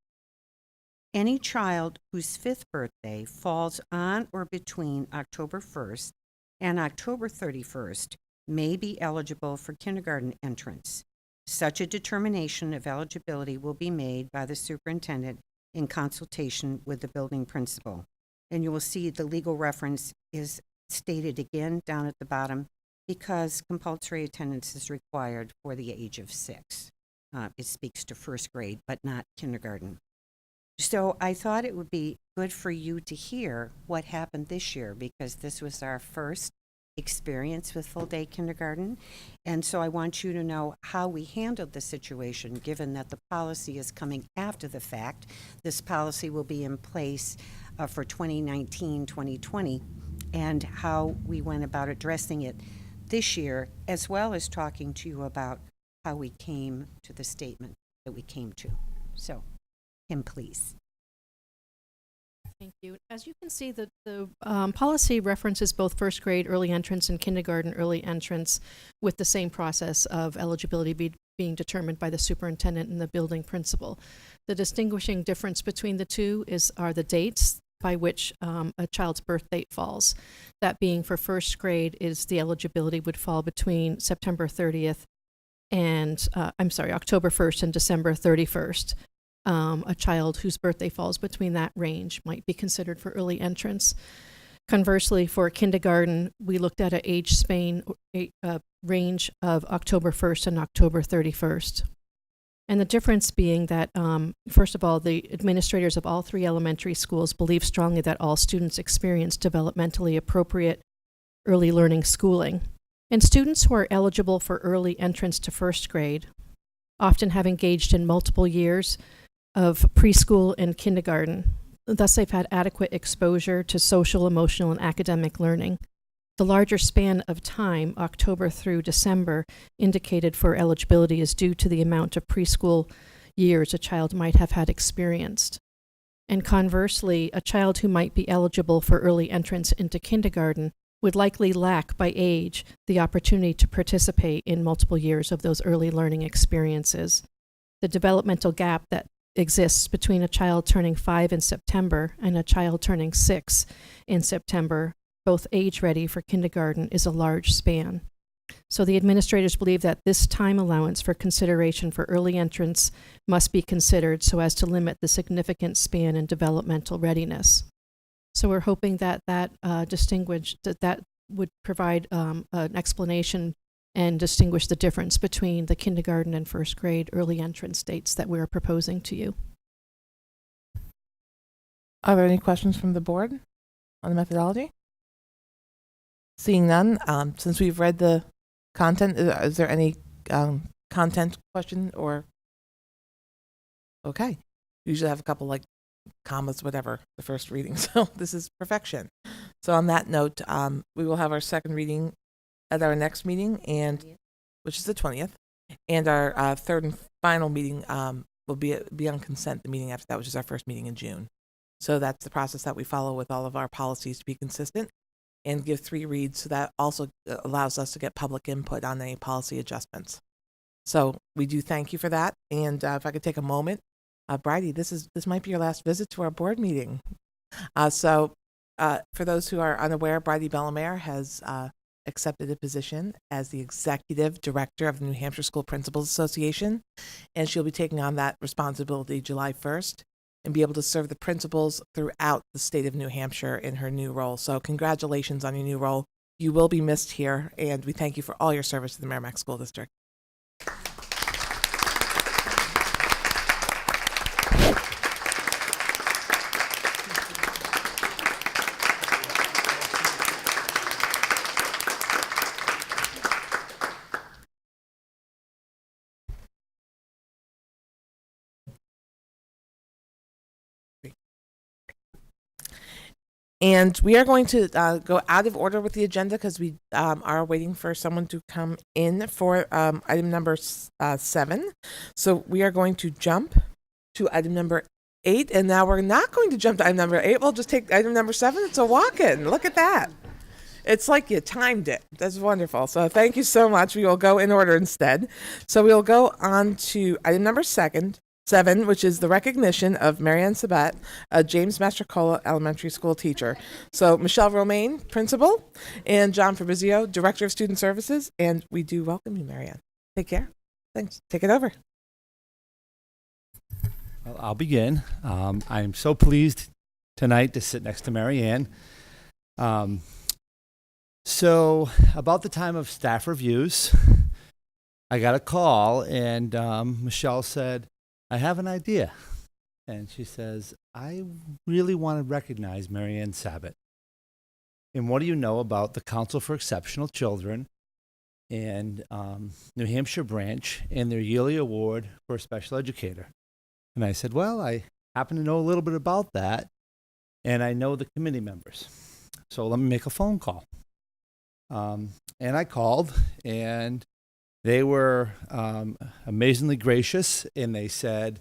Any child whose 5th birthday falls on or between October 1st and October 31st may be eligible for kindergarten entrance. Such a determination of eligibility will be made by the superintendent in consultation with the building principal. And you will see the legal reference is stated again down at the bottom because compulsory attendance is required for the age of 6. It speaks to first grade, but not kindergarten. So I thought it would be good for you to hear what happened this year because this was our first experience with full-day kindergarten. And so I want you to know how we handled the situation, given that the policy is coming after the fact. This policy will be in place for 2019-2020, and how we went about addressing it this year, as well as talking to you about how we came to the statement that we came to. So, Kim, please. Thank you. As you can see, the policy references both first grade early entrance and kindergarten early entrance with the same process of eligibility being determined by the superintendent and the building principal. The distinguishing difference between the two are the dates by which a child's birth date falls. That being for first grade is the eligibility would fall between September 30th and, October 1st and December 31st. A child whose birthday falls between that range might be considered for early entrance. Conversely, for kindergarten, we looked at an age span range of October 1st and October 31st. And the difference being that, first of all, the administrators of all 3 elementary schools believe strongly that all students experience developmentally appropriate early learning schooling. And students who are eligible for early entrance to first grade often have engaged in multiple years of preschool and kindergarten. Thus, they've had adequate exposure to social, emotional, and academic learning. The larger span of time, October through December, indicated for eligibility is due to the amount of preschool years a child might have had experienced. And conversely, a child who might be eligible for early entrance into kindergarten would likely lack by age the opportunity to participate in multiple years of those early learning experiences. The developmental gap that exists between a child turning 5 in September and a child turning 6 in September, both age ready for kindergarten, is a large span. So the administrators believe that this time allowance for consideration for early entrance must be considered so as to limit the significant span in developmental readiness. So we're hoping that that would provide an explanation and distinguish the difference between the kindergarten and first grade early entrance dates that we're proposing to you. Are there any questions from the board on the methodology? Seeing none, since we've read the content, is there any content question or? Okay, usually have a couple like commas, whatever, the first reading. So this is perfection. So on that note, we will have our second reading at our next meeting, and which is the 20th, and our third and final meeting will be on consent, the meeting after that, which is our first meeting in June. So that's the process that we follow with all of our policies to be consistent and give 3 reads. So that also allows us to get public input on any policy adjustments. So we do thank you for that. And if I could take a moment, Bridie, this might be your last visit to our board meeting. So for those who are unaware, Bridie Bellemare has accepted a position as the executive director of the New Hampshire School Principals Association, and she'll be taking on that responsibility July 1st and be able to serve the principals throughout the state of New Hampshire in her new role. So congratulations on your new role. You will be missed here, and we thank you for all your service to the Merrimack School District. And we are going to go out of order with the agenda because we are waiting for someone to come in for item number 7. So we are going to jump to item number 8. And now we're not going to jump to item number 8. We'll just take item number 7. It's a walk-in. Look at that. It's like you timed it. That's wonderful. So thank you so much. We will go in order instead. So we'll go on to item number 7, which is the recognition of Marianne Sabat, a James Mastrocola Elementary School teacher. So Michelle Romaine, principal, and John Fabrizio, director of student services. And we do welcome you, Marianne. Take care. Thanks. Take it over. Well, I'll begin. I'm so pleased tonight to sit next to Marianne. So about the time of staff reviews, I got a call and Michelle said, I have an idea. And she says, I really want to recognize Marianne Sabat. And what do you know about the Council for Exceptional Children and New Hampshire branch and their yearly award for a special educator? And I said, well, I happen to know a little bit about that, and I know the committee members. So let me make a phone call. And I called, and they were amazingly gracious, and they said,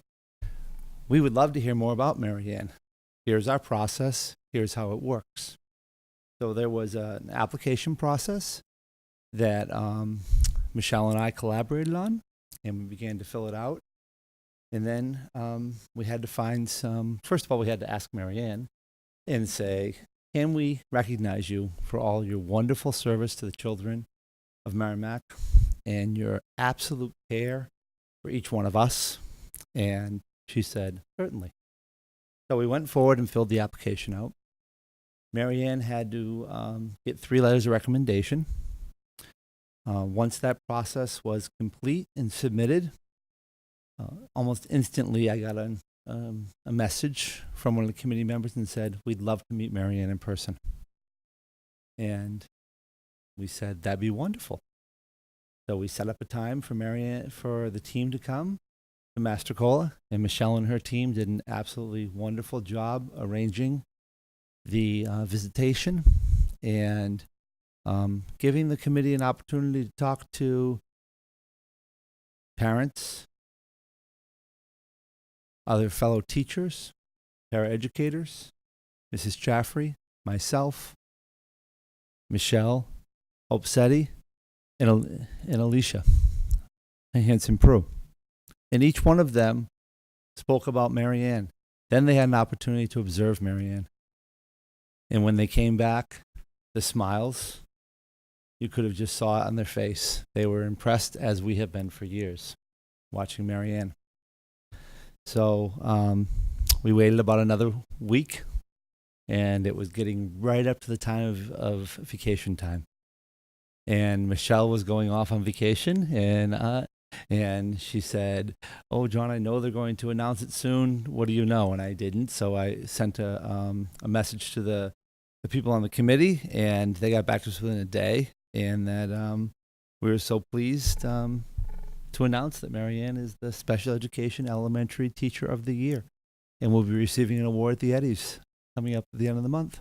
we would love to hear more about Marianne. Here's our process. Here's how it works. So there was an application process that Michelle and I collaborated on, and we began to fill it out. And then we had to find first of all, we had to ask Marianne and say, can we recognize you for all your wonderful service to the children of Merrimack and your absolute care for each one of us? And she said, certainly. So we went forward and filled the application out. Marianne had to get 3 letters of recommendation. Once that process was complete and submitted, almost instantly I got a message from one of the committee members and said, we'd love to meet Marianne in person. And we said, that'd be wonderful. So we set up a time for Marianne, for the team to come to Mastrocola, and Michelle and her team did an absolutely wonderful job arranging the visitation and giving the committee an opportunity to talk to parents, other fellow teachers, paraeducators, Mrs. Chaffrey, myself, Michelle, Hope Setti, and Alicia Hanson Prue. And each one of them spoke about Marianne. Then they had an opportunity to observe Marianne. And when they came back, the smiles, you could have just saw it on their face. They were impressed, as we have been for years, watching Marianne. So we waited about another week, and it was getting right up to the time of vacation time. And Michelle was going off on vacation, and she said, oh, John, I know they're going to announce it soon. What do you know? And I didn't, so I sent a message to the people on the committee, and they got back to us within a day, and that we were so pleased to announce that Marianne is the Special Education Elementary Teacher of the Year, and will be receiving an award at the Eddies coming up at the end of the month.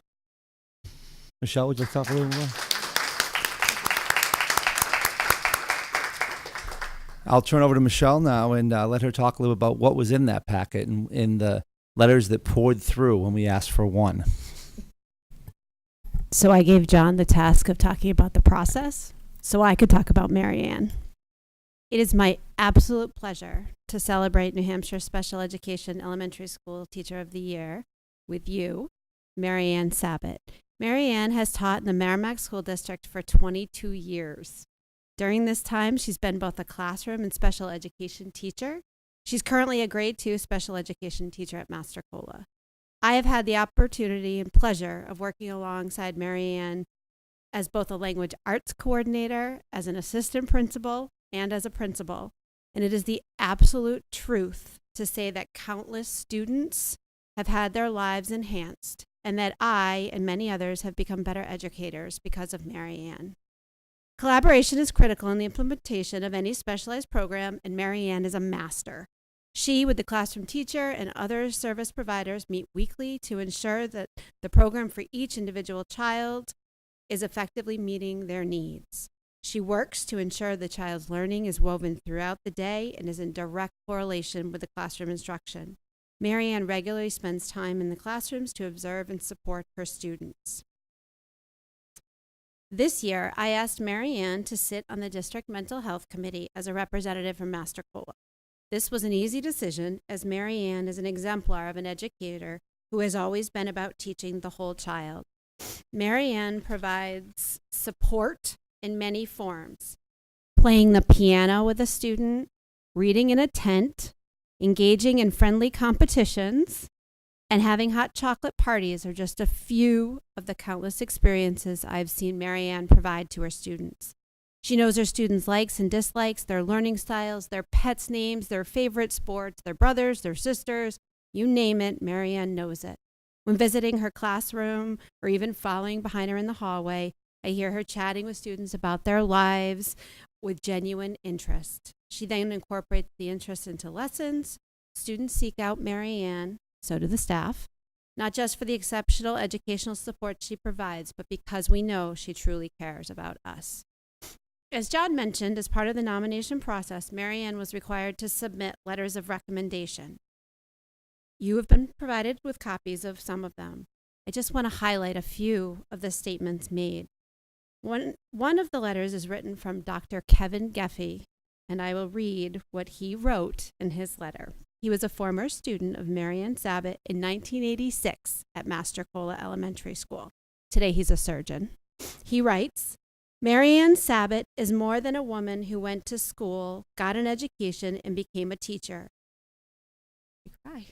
Michelle, would you like to talk a little more? I'll turn over to Michelle now and let her talk a little about what was in that packet and in the letters that poured through when we asked for one. So I gave John the task of talking about the process so I could talk about Marianne. It is my absolute pleasure to celebrate New Hampshire Special Education Elementary School Teacher of the Year with you, Marianne Sabat. Marianne has taught in the Merrimack School District for 22 years. During this time, she's been both a classroom and special education teacher. She's currently a grade 2 special education teacher at Mastrocola. I have had the opportunity and pleasure of working alongside Marianne as both a language arts coordinator, as an assistant principal, and as a principal. And it is the absolute truth to say that countless students have had their lives enhanced, and that I and many others have become better educators because of Marianne. Collaboration is critical in the implementation of any specialized program, and Marianne is a master. She, with the classroom teacher and other service providers, meet weekly to ensure that the program for each individual child is effectively meeting their needs. She works to ensure the child's learning is woven throughout the day and is in direct correlation with the classroom instruction. Marianne regularly spends time in the classrooms to observe and support her students. This year, I asked Marianne to sit on the District Mental Health Committee as a representative from Mastrocola. This was an easy decision, as Marianne is an exemplar of an educator who has always been about teaching the whole child. Marianne provides support in many forms: playing the piano with a student, reading in a tent, engaging in friendly competitions, and having hot chocolate parties are just a few of the countless experiences I've seen Marianne provide to her students. She knows her students' likes and dislikes, their learning styles, their pets' names, their favorite sports, their brothers, their sisters, you name it, Marianne knows it. When visiting her classroom or even following behind her in the hallway, I hear her chatting with students about their lives with genuine interest. She then incorporates the interest into lessons. Students seek out Marianne, so do the staff, not just for the exceptional educational support she provides, but because we know she truly cares about us. As John mentioned, as part of the nomination process, Marianne was required to submit letters of recommendation. You have been provided with copies of some of them. I just want to highlight a few of the statements made. One of the letters is written from Dr. Kevin Geffey, and I will read what he wrote in his letter. He was a former student of Marianne Sabat in 1986 at Mastrocola Elementary School. Today he's a surgeon. He writes, Marianne Sabat is more than a woman who went to school, got an education, and became a teacher. You cry.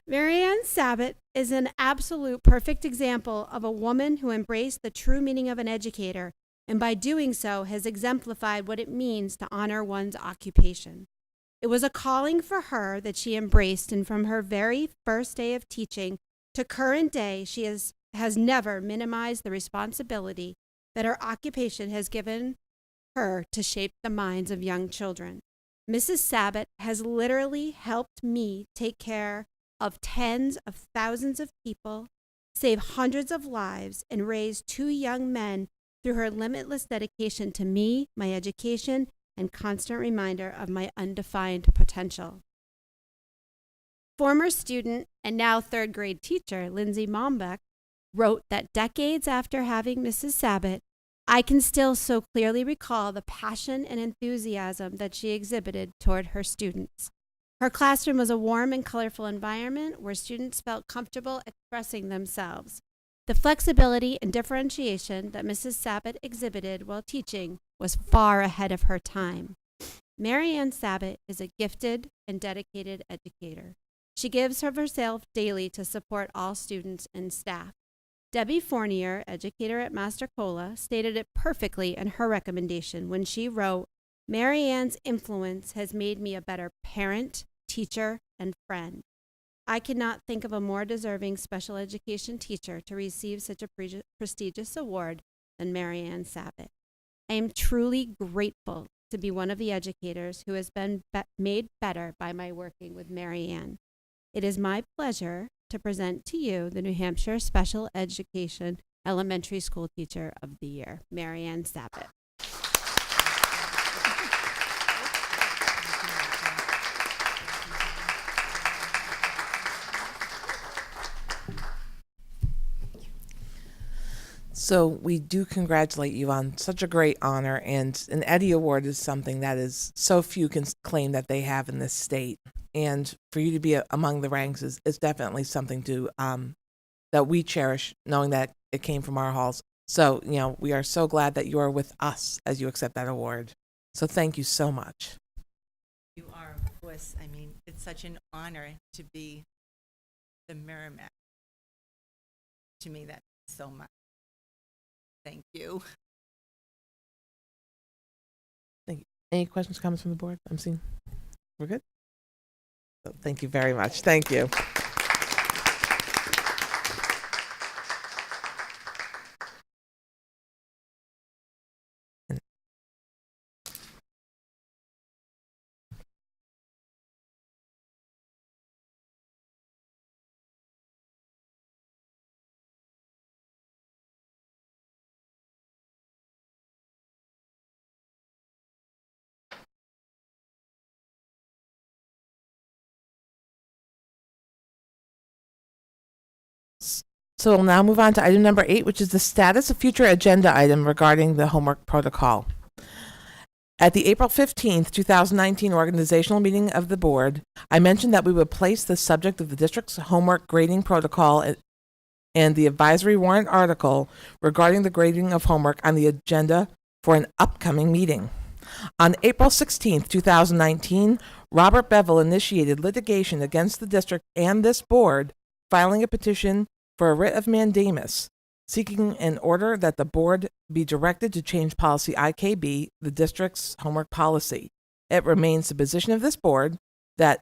Marianne Sabat is an absolute perfect example of a woman who embraced the true meaning of an educator, and by doing so has exemplified what it means to honor one's occupation. It was a calling for her that she embraced, and from her very first day of teaching to current day, she has never minimized the responsibility that her occupation has given her to shape the minds of young children. Mrs. Sabat has literally helped me take care of tens of thousands of people, save hundreds of lives, and raise 2 young men through her limitless dedication to me, my education, and constant reminder of my undefined potential. Former student and now 3rd grade teacher Lindsay Mombeck wrote that decades after having Mrs. Sabat, I can still so clearly recall the passion and enthusiasm that she exhibited toward her students. Her classroom was a warm and colorful environment where students felt comfortable expressing themselves. The flexibility and differentiation that Mrs. Sabat exhibited while teaching was far ahead of her time. Marianne Sabat is a gifted and dedicated educator. She gives of herself daily to support all students and staff. Debbie Fournier, educator at Mastrocola, stated it perfectly in her recommendation when she wrote, Marianne's influence has made me a better parent, teacher, and friend. I cannot think of a more deserving special education teacher to receive such a prestigious award than Marianne Sabat. I am truly grateful to be one of the educators who has been made better by my working with Marianne. It is my pleasure to present to you the New Hampshire Special Education Elementary School Teacher of the Year, Marianne Sabat. So we do congratulate you on such a great honor, and an Eddie Award is something that is so few can claim that they have in this state. And for you to be among the ranks is definitely something to that we cherish, knowing that it came from our halls. So, we are so glad that you are with us as you accept that award. So thank you so much. You are, of course. I mean, it's such an honor to be the Merrimack. To me, that's so much. Thank you. Thank you. Any questions, comments from the board? I'm seeing we're good. So thank you very much. Thank you. So we'll now move on to item number 8, which is the status of future agenda item regarding the homework protocol. At the April 15th, 2019 organizational meeting of the board, I mentioned that we would place the subject of the district's homework grading protocol and the advisory warrant article regarding the grading of homework on the agenda for an upcoming meeting. On April 16th, 2019, Robert Bevel initiated litigation against the district and this board, filing a petition for a writ of mandamus, seeking an order that the board be directed to change policy IKB, the district's homework policy. It remains the position of this board that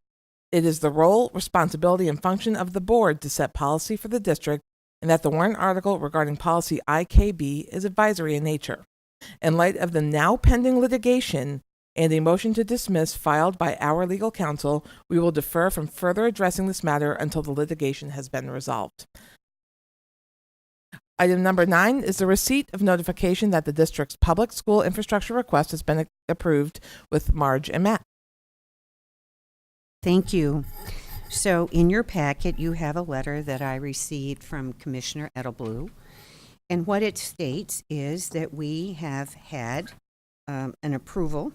it is the role, responsibility, and function of the board to set policy for the district, and that the warrant article regarding policy IKB is advisory in nature. In light of the now pending litigation and a motion to dismiss filed by our legal counsel, we will defer from further addressing this matter until the litigation has been resolved. Item number 9 is the receipt of notification that the district's public school infrastructure request has been approved with Marge and Matt. Thank you. So in your packet, you have a letter that I received from Commissioner Edelblue. And what it states is that we have had an approval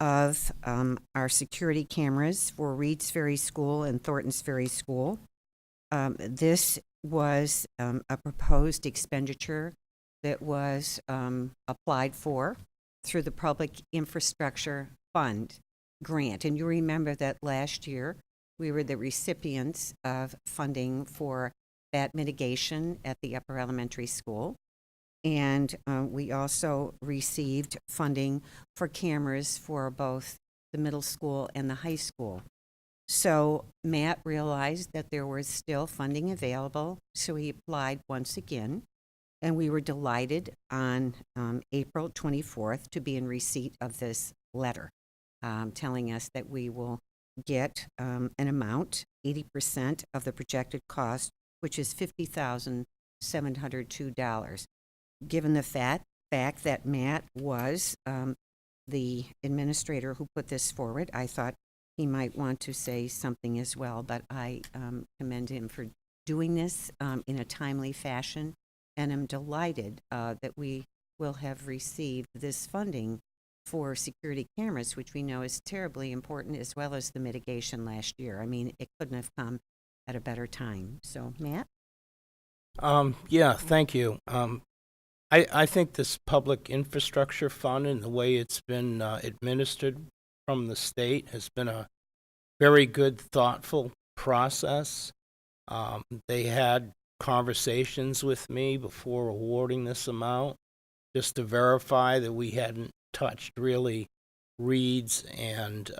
of our security cameras for Reeds Ferry School and Thorntons Ferry School. This was a proposed expenditure that was applied for through the Public Infrastructure Fund grant. And you remember that last year we were the recipients of funding for that mitigation at the upper elementary school. And we also received funding for cameras for both the middle school and the high school. So Matt realized that there was still funding available, so he applied once again, and we were delighted on April 24th to be in receipt of this letter telling us that we will get an amount, 80% of the projected cost, which is $50,702. Given the fact that Matt was the administrator who put this forward, I thought he might want to say something as well, but I commend him for doing this in a timely fashion, and I'm delighted that we will have received this funding for security cameras, which we know is terribly important, as well as the mitigation last year. I mean, it couldn't have come at a better time. So, Matt? Yeah, thank you. I think this public infrastructure fund and the way it's been administered from the state has been a very good, thoughtful process. They had conversations with me before awarding this amount just to verify that we hadn't touched really Reeds and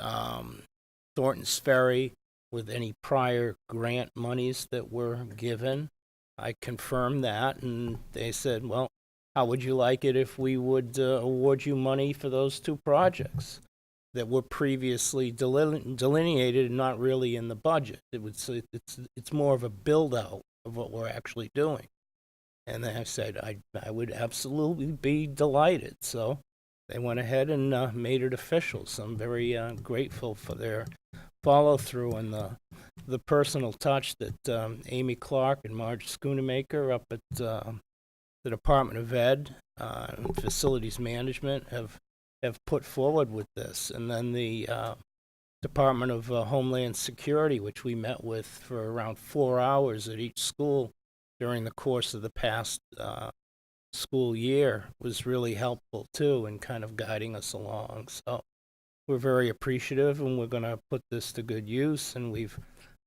Thorntons Ferry with any prior grant monies that were given. I confirmed that, and they said, well, how would you like it if we would award you money for those two projects that were previously delineated and not really in the budget? It's more of a build-out of what we're actually doing. And then I said I would absolutely be delighted. So they went ahead and made it official. So I'm very grateful for their follow-through and the personal touch that Amy Clark and Marge Schoonemaker up at the Department of Ed and Facilities Management have put forward with this. And then the Department of Homeland Security, which we met with for around 4 hours at each school during the course of the past school year, was really helpful too in kind of guiding us along. So we're very appreciative, and we're going to put this to good use. And we've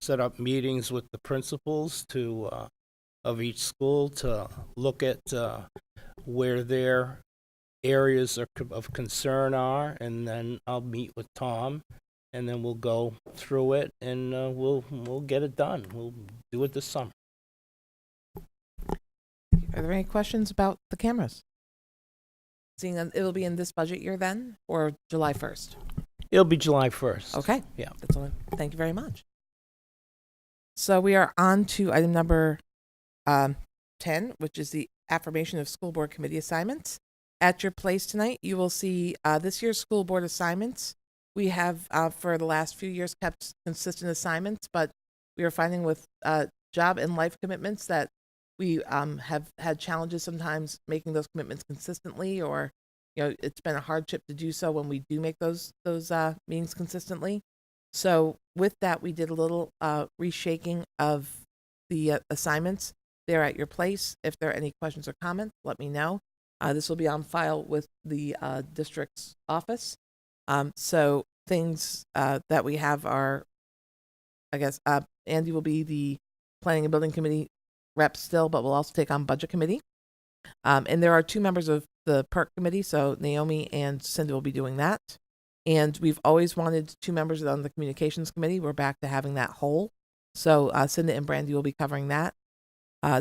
set up meetings with the principals of each school to look at where their areas of concern are, and then I'll meet with Tom, and then we'll go through it, and we'll get it done. We'll do it this summer. Are there any questions about the cameras? Seeing that it'll be in this budget year then, or July 1st? It'll be July 1st. Okay. Yeah. That's all. Thank you very much. So we are on to item number 10, which is the affirmation of school board committee assignments. At your place tonight, you will see this year's school board assignments. We have, for the last few years, kept consistent assignments, but we are finding with job and life commitments that We have had challenges sometimes making those commitments consistently, or it's been a hardship to do so when we do make those meetings consistently. So with that, we did a little reshaking of the assignments. They're at your place. If there are any questions or comments, let me know. This will be on file with the district's office. So things that we have are, I guess, Andy will be the Planning and Building Committee rep still, but we'll also take on Budget Committee. And there are 2 members of the PERC committee, so Naomi and Cindy will be doing that. And we've always wanted 2 members on the Communications Committee. We're back to having that whole. So Cindy and Brandy will be covering that.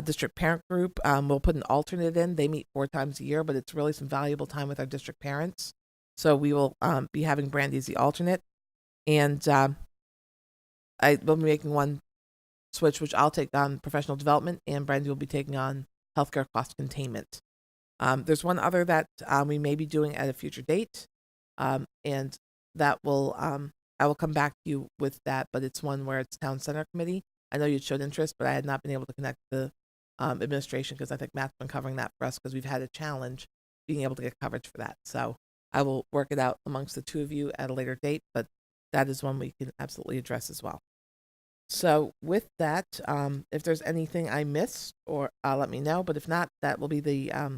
District Parent Group, we'll put an alternate in. They meet 4 times a year, but it's really some valuable time with our district parents. So we will be having Brandy as the alternate. And I will be making one switch, which I'll take on professional development, and Brandy will be taking on healthcare cost containment. There's one other that we may be doing at a future date, and that will I will come back to you with that, but it's one where it's Town Center Committee. I know you showed interest, but I had not been able to connect the administration because I think Matt's been covering that for us because we've had a challenge being able to get coverage for that. So I will work it out amongst the 2 of you at a later date, but that is one we can absolutely address as well. So with that, if there's anything I missed, or let me know. But if not, that will be the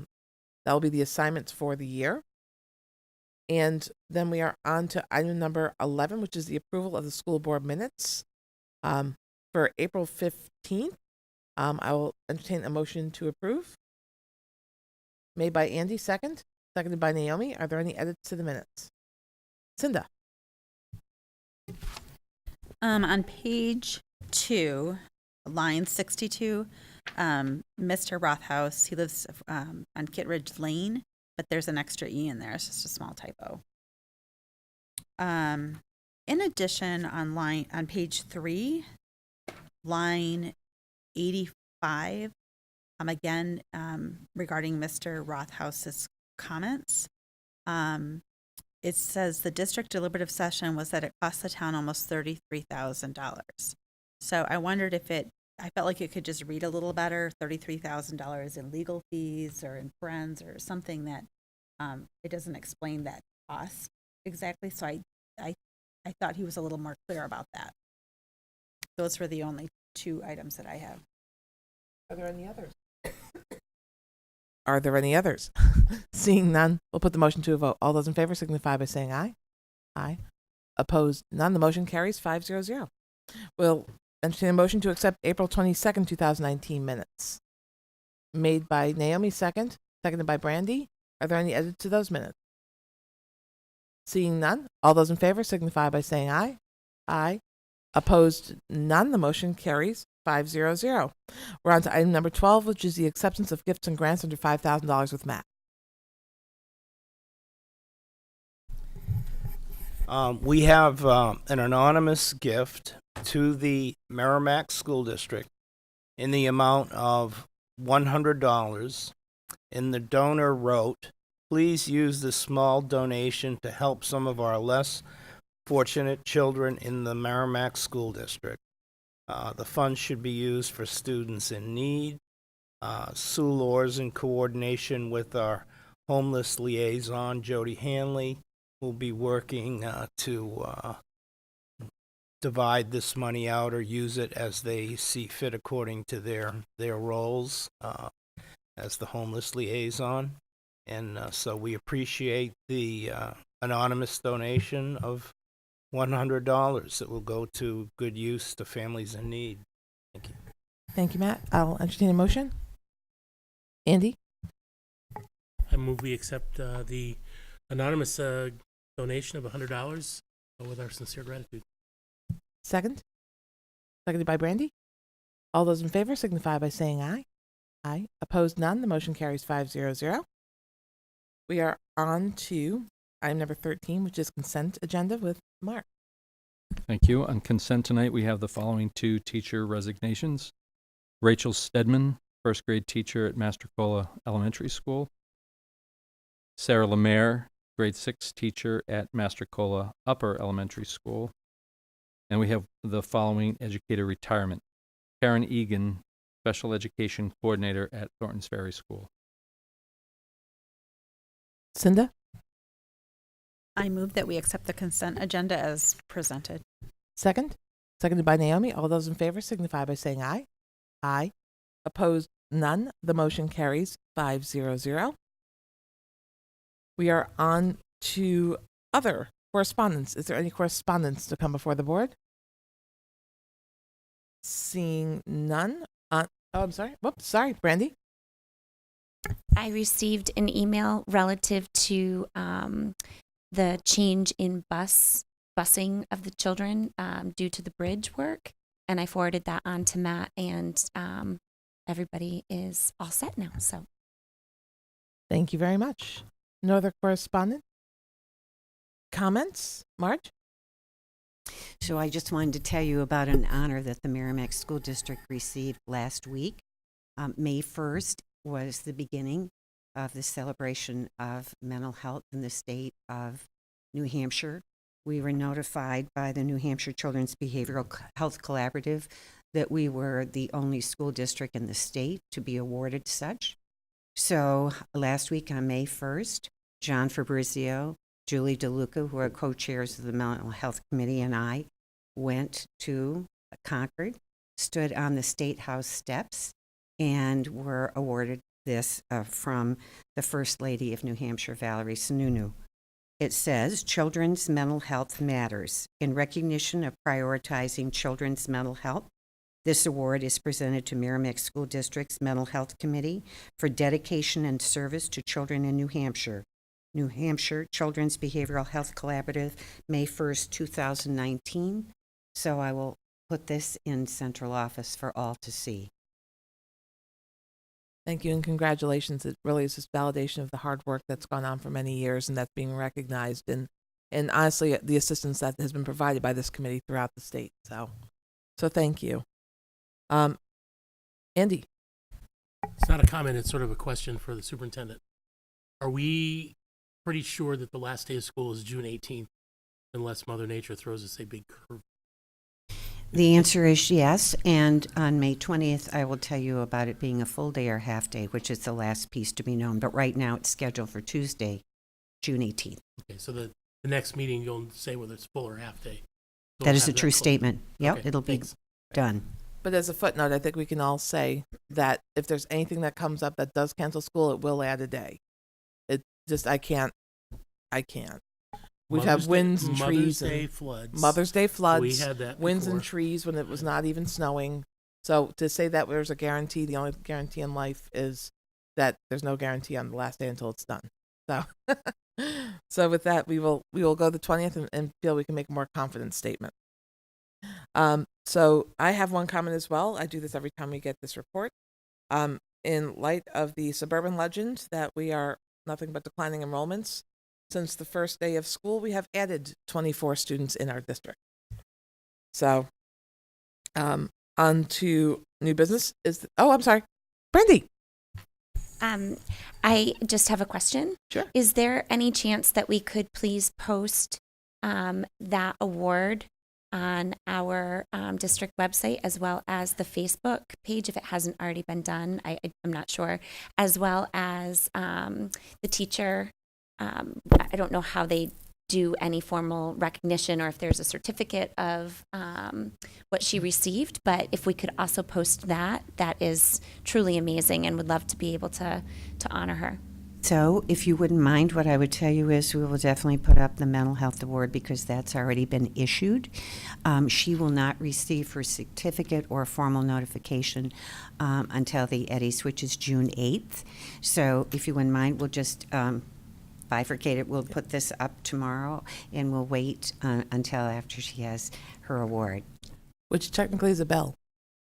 assignments for the year. And then we are on to item number 11, which is the approval of the school board minutes for April 15th. I will entertain a motion to approve. Made by Andy, seconded by Naomi. Are there any edits to the minutes? Cinda. On page 2, line 62, Mr. Rothaus, he lives on Kittredge Lane, but there's an extra E in there. It's just a small typo. In addition, on page 3, line 85, again, regarding Mr. Rothaus's comments, it says the district deliberative session was that it cost the town almost $33,000. So I wondered if I felt like it could just read a little better, $33,000 in legal fees or in friends or something that it doesn't explain that cost exactly. So I thought he was a little more clear about that. Those were the only 2 items that I have. Are there any others? Are there any others? Seeing none, we'll put the motion to a vote. All those in favor signify by saying aye. Aye. Opposed? None. The motion carries 5-0. We'll entertain a motion to accept April 22nd, 2019 minutes. Made by Naomi, seconded by Brandy. Are there any edits to those minutes? Seeing none, all those in favor signify by saying aye. Aye. Opposed? None. The motion carries 5-0. We're on to item number 12, which is the acceptance of gifts and grants under $5,000 with Matt. We have an anonymous gift to the Merrimack School District in the amount of $100. And the donor wrote, "Please use this small donation to help some of our less fortunate children in the Merrimack School District. The funds should be used for students in need. Sue Loers, in coordination with our homeless liaison, Jody Hanley, will be working to divide this money out or use it as they see fit according to their roles as the homeless liaison. And so we appreciate the anonymous donation of $100 that will go to good use to families in need. Thank you. Thank you, Matt. I'll entertain a motion. Andy? I move we accept the anonymous donation of $100 with our sincere gratitude. Seconded by Brandy. All those in favor signify by saying aye. Aye. Opposed? None. The motion carries 5-0. We are on to item number 13, which is consent agenda with Mark. Thank you. On consent tonight, we have the following 2 teacher resignations. Rachel Stedman, first grade teacher at Mastrocola Elementary School. Sarah Lemaire, grade 6 teacher at Mastrocola Upper Elementary School. And we have the following educator retirement. Karen Egan, Special Education Coordinator at Thorntons Ferry School. Cinda? I move that we accept the consent agenda as presented. Second? Seconded by Naomi. All those in favor signify by saying aye. Aye. Opposed? None. The motion carries 500. We are on to other correspondence. Is there any correspondence to come before the board? Seeing none. Oh, I'm sorry. Whoops, sorry, Brandy. I received an email relative to the change in busing of the children due to the bridge work, and I forwarded that on to Matt, and everybody is all set now. So, Thank you very much. No other correspondence? Comments? Marge? So I just wanted to tell you about an honor that the Merrimack School District received last week. May 1st was the beginning of the celebration of mental health in the state of New Hampshire. We were notified by the New Hampshire Children's Behavioral Health Collaborative that we were the only school district in the state to be awarded such. So last week on May 1st, John Fabrizio, Julie DeLuca, who are co-chairs of the Mental Health Committee, and I went to Concord, stood on the State House steps, and were awarded this from the First Lady of New Hampshire, Valerie Sununu. It says, Children's Mental Health Matters. In recognition of prioritizing children's mental health, this award is presented to Merrimack School District's Mental Health Committee for dedication and service to children in New Hampshire. New Hampshire Children's Behavioral Health Collaborative, May 1st, 2019. So I will put this in central office for all to see. Thank you and congratulations. It really is just validation of the hard work that's gone on for many years and that's being recognized and honestly the assistance that has been provided by this committee throughout the state. So thank you. Andy. It's not a comment, it's sort of a question for the superintendent. Are we pretty sure that the last day of school is June 18th unless Mother Nature throws us a big curve? The answer is yes, and on May 20th, I will tell you about it being a full day or half day, which is the last piece to be known. But right now, it's scheduled for Tuesday, June 18th. Okay, so the next meeting, you'll say whether it's full or half day. So That we'll is a have true close. statement. Yep, Okay, it'll be thanks. done. But as a footnote, I think we can all say that if there's anything that comes up that does cancel school, it will add a day. It just, I can't. We've had winds and trees. Mother's Day floods. Mother's Day floods. We had that winds before. and trees when it was not even snowing. So to say that there's a guarantee, the only guarantee in life is that there's no guarantee on the last day until it's done. So, so with that, we will go the 20th and feel we can make a more confident statement. So I have one comment as well. I do this every time we get this report. In light of the suburban legend that we are nothing but declining enrollments, since the first day of school, we have added 24 students in our district. So, on to new business. I'm sorry, Brandy. I just have a question. Sure. Is there any chance that we could please post that award on our district website as well as the Facebook page if it hasn't already been done? I'm not sure. As well as the teacher. I don't know how they do any formal recognition or if there's a certificate of what she received, but if we could also post that is truly amazing and would love to be able to honor her. So if you wouldn't mind, what I would tell you is we will definitely put up the mental health award because that's already been issued. She will not receive her certificate or formal notification until the EDIS, which is June 8th. So if you wouldn't mind, we'll just bifurcate it. We'll put this up tomorrow and we'll wait until after she has her award. Which technically is a bell.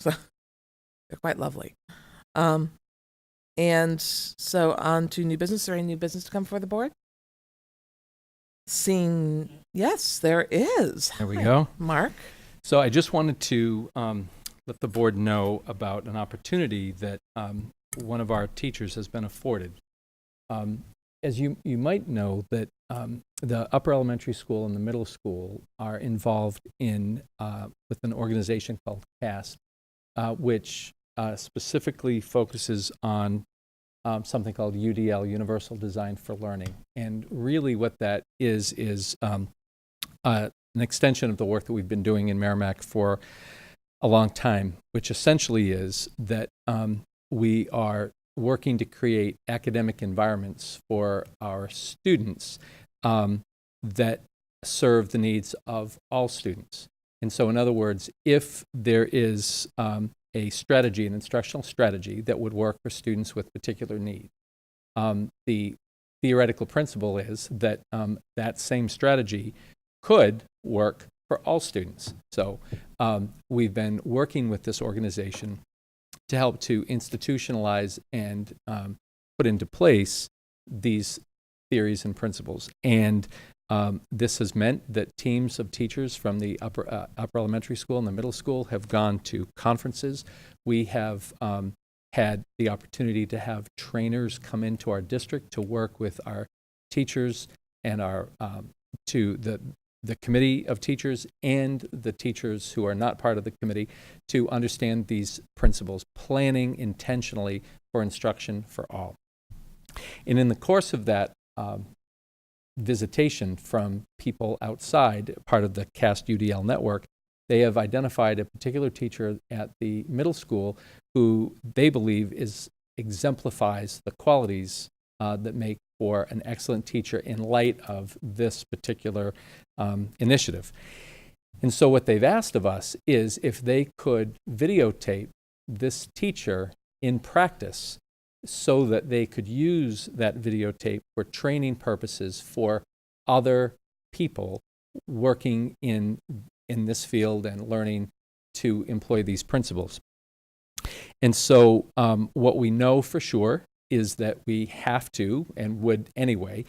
So they're quite lovely. And so on to new business. Is there any new business to come before the board? Seeing, yes, there is. There we Hi, go. Mark. So I just wanted to let the board know about an opportunity that one of our teachers has been afforded. As you might know, that the upper elementary school and the middle school are involved in with an organization called CAST, which specifically focuses on something called UDL, Universal Design for Learning. And really what that is an extension of the work that we've been doing in Merrimack for a long time, which essentially is that we are working to create academic environments for our students that serve the needs of all students. And so, in other words, if there is a strategy, an instructional strategy that would work for students with particular need, the theoretical principle is that that same strategy could work for all students. So we've been working with this organization to help to institutionalize and put into place these theories and principles. And this has meant that teams of teachers from the upper elementary school and the middle school have gone to conferences. We have had the opportunity to have trainers come into our district to work with our teachers and our to the committee of teachers and the teachers who are not part of the committee to understand these principles, planning intentionally for instruction for all. And in the course of that visitation from people outside, part of the CAST UDL network, they have identified a particular teacher at the middle school who they believe exemplifies the qualities that make for an excellent teacher in light of this particular initiative. And so what they've asked of us is if they could videotape this teacher in practice so that they could use that videotape for training purposes for other people working in this field and learning to employ these principles. And so what we know for sure is that we have to, and would anyway,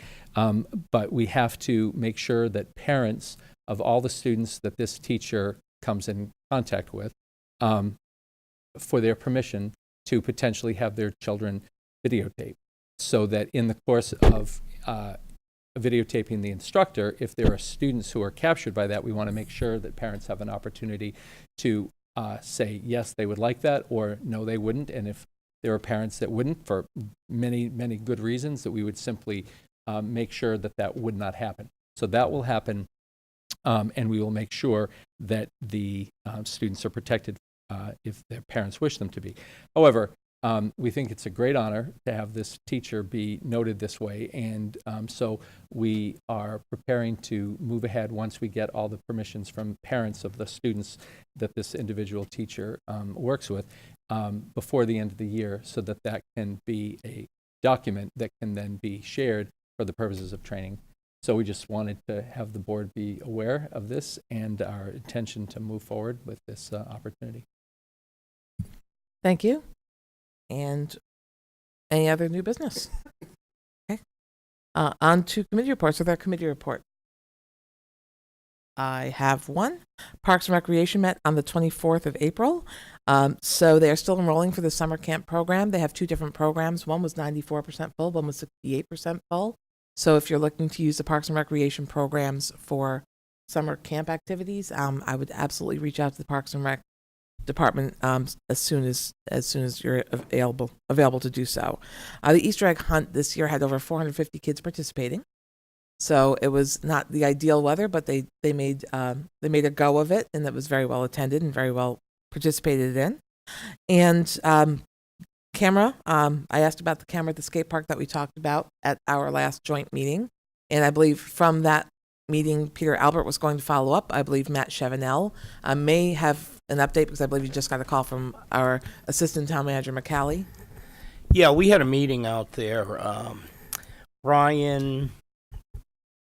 but we have to make sure that parents of all the students that this teacher comes in contact with, for their permission to potentially have their children videotape, so that in the course of videotaping the instructor, if there are students who are captured by that, we want to make sure that parents have an opportunity to say yes, they would like that, or no, they wouldn't. And if there are parents that wouldn't, for many, many good reasons, that we would simply make sure that that would not happen. So that will happen, and we will make sure that the students are protected if their parents wish them to be. However, we think it's a great honor to have this teacher be noted this way, and so we are preparing to move ahead once we get all the permissions from parents of the students that this individual teacher works with before the end of the year, so that that can be a document that can then be shared for the purposes of training. So we just wanted to have the board be aware of this and our intention to move forward with this opportunity. Thank you. And any other new business? Okay. On to committee reports. With our committee report, I have one. Parks and Recreation met on the 24th of April. So they are still enrolling for the summer camp program. They have two different programs. One was 94% full, one was 68% full. So if you're looking to use the Parks and Recreation programs for summer camp activities, I would absolutely reach out to the Parks and Rec department as soon as you're available to do so. The Easter egg hunt this year had over 450 kids participating, so it was not the ideal weather, but they made a go of it, and it was very well attended and very well participated in. And camera, I asked about the camera at the skate park that we talked about at our last joint meeting, and I believe from that meeting, Peter Albert was going to follow up. I believe Matt Chevanel may have an update, because I believe you just got a call from our assistant town manager, McCallie. Yeah, we had a meeting out there. Brian,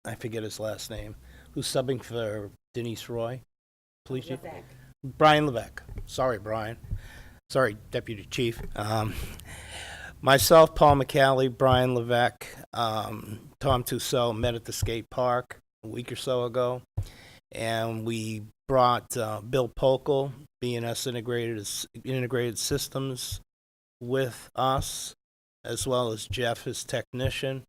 I forget his last name, who's subbing for Denise Roy. Police chief? Brian Levesque. Sorry, Brian. Sorry, Deputy Chief. Myself, Paul McCallie, Brian Levesque, Tom Tussaud met at the skate park a week or so ago, and we brought Bill Pokel, B&S Integrated Systems, with us, as well as Jeff, his technician.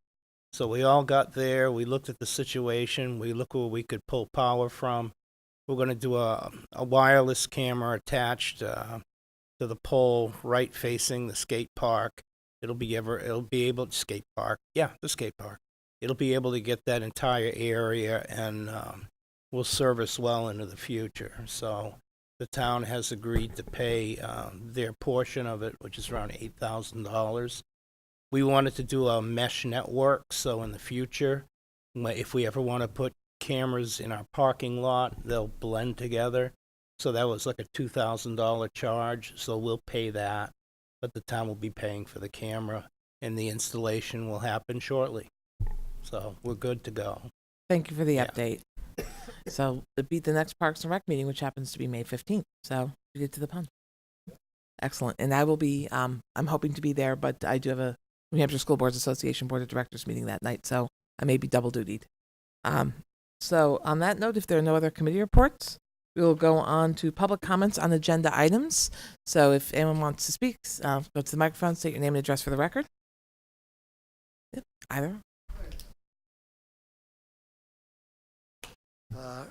So we all got there, we looked at the situation, we looked where we could pull power from. We're going to do a wireless camera attached to the pole right facing the skate park. It'll be able the skate park. It'll be able to get that entire area and will serve us well into the future. So the town has agreed to pay their portion of it, which is around $8,000. We wanted to do a mesh network, so in the future, if we ever want to put cameras in our parking lot, they'll blend together. So that was like a $2,000 charge, so we'll pay that, but the town will be paying for the camera, and the installation will happen shortly. So we're good to go. Thank you for the update. So it beat the next Parks and Rec meeting, which happens to be May 15th. So we did to the punch. Excellent. And I will be, I'm hoping to be there, but I do have a New Hampshire School Boards Association Board of Directors meeting that night, so I may be double dutied. So on that note, if there are no other committee reports, we will go on to public comments on agenda items. So if anyone wants to speak, go to the microphone, state your name and address for the record. Yep, either.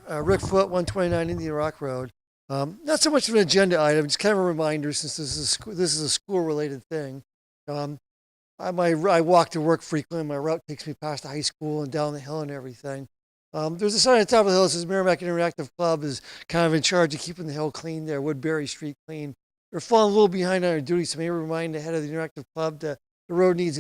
Rick Foot, 129 Indian Rock Road. Not so much of an agenda item, just kind of a reminder since this is a school-related thing. I walk to work frequently. My route takes me past the high school and down the hill and everything. There's a sign at the top of the hill that says Merrimack Interactive Club is kind of in charge of keeping the hill clean there, Woodbury Street clean. They're falling a little behind on their duty, so maybe remind the head of the Interactive Club that the road needs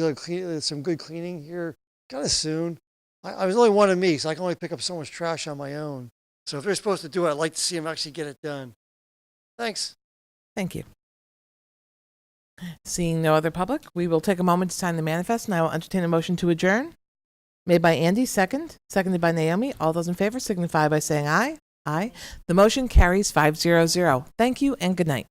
some good cleaning here kind of soon. I was only one of me, so I can only pick up so much trash on my own. So if they're supposed to do it, I'd like to see them actually get it done. Thanks. Thank you. Seeing no other public, we will take a moment to sign the manifest, and I will entertain a motion to adjourn. Made by Andy, seconded by Naomi. All those in favor signify by saying aye. Aye. The motion carries 5-0-0. Thank you and good night.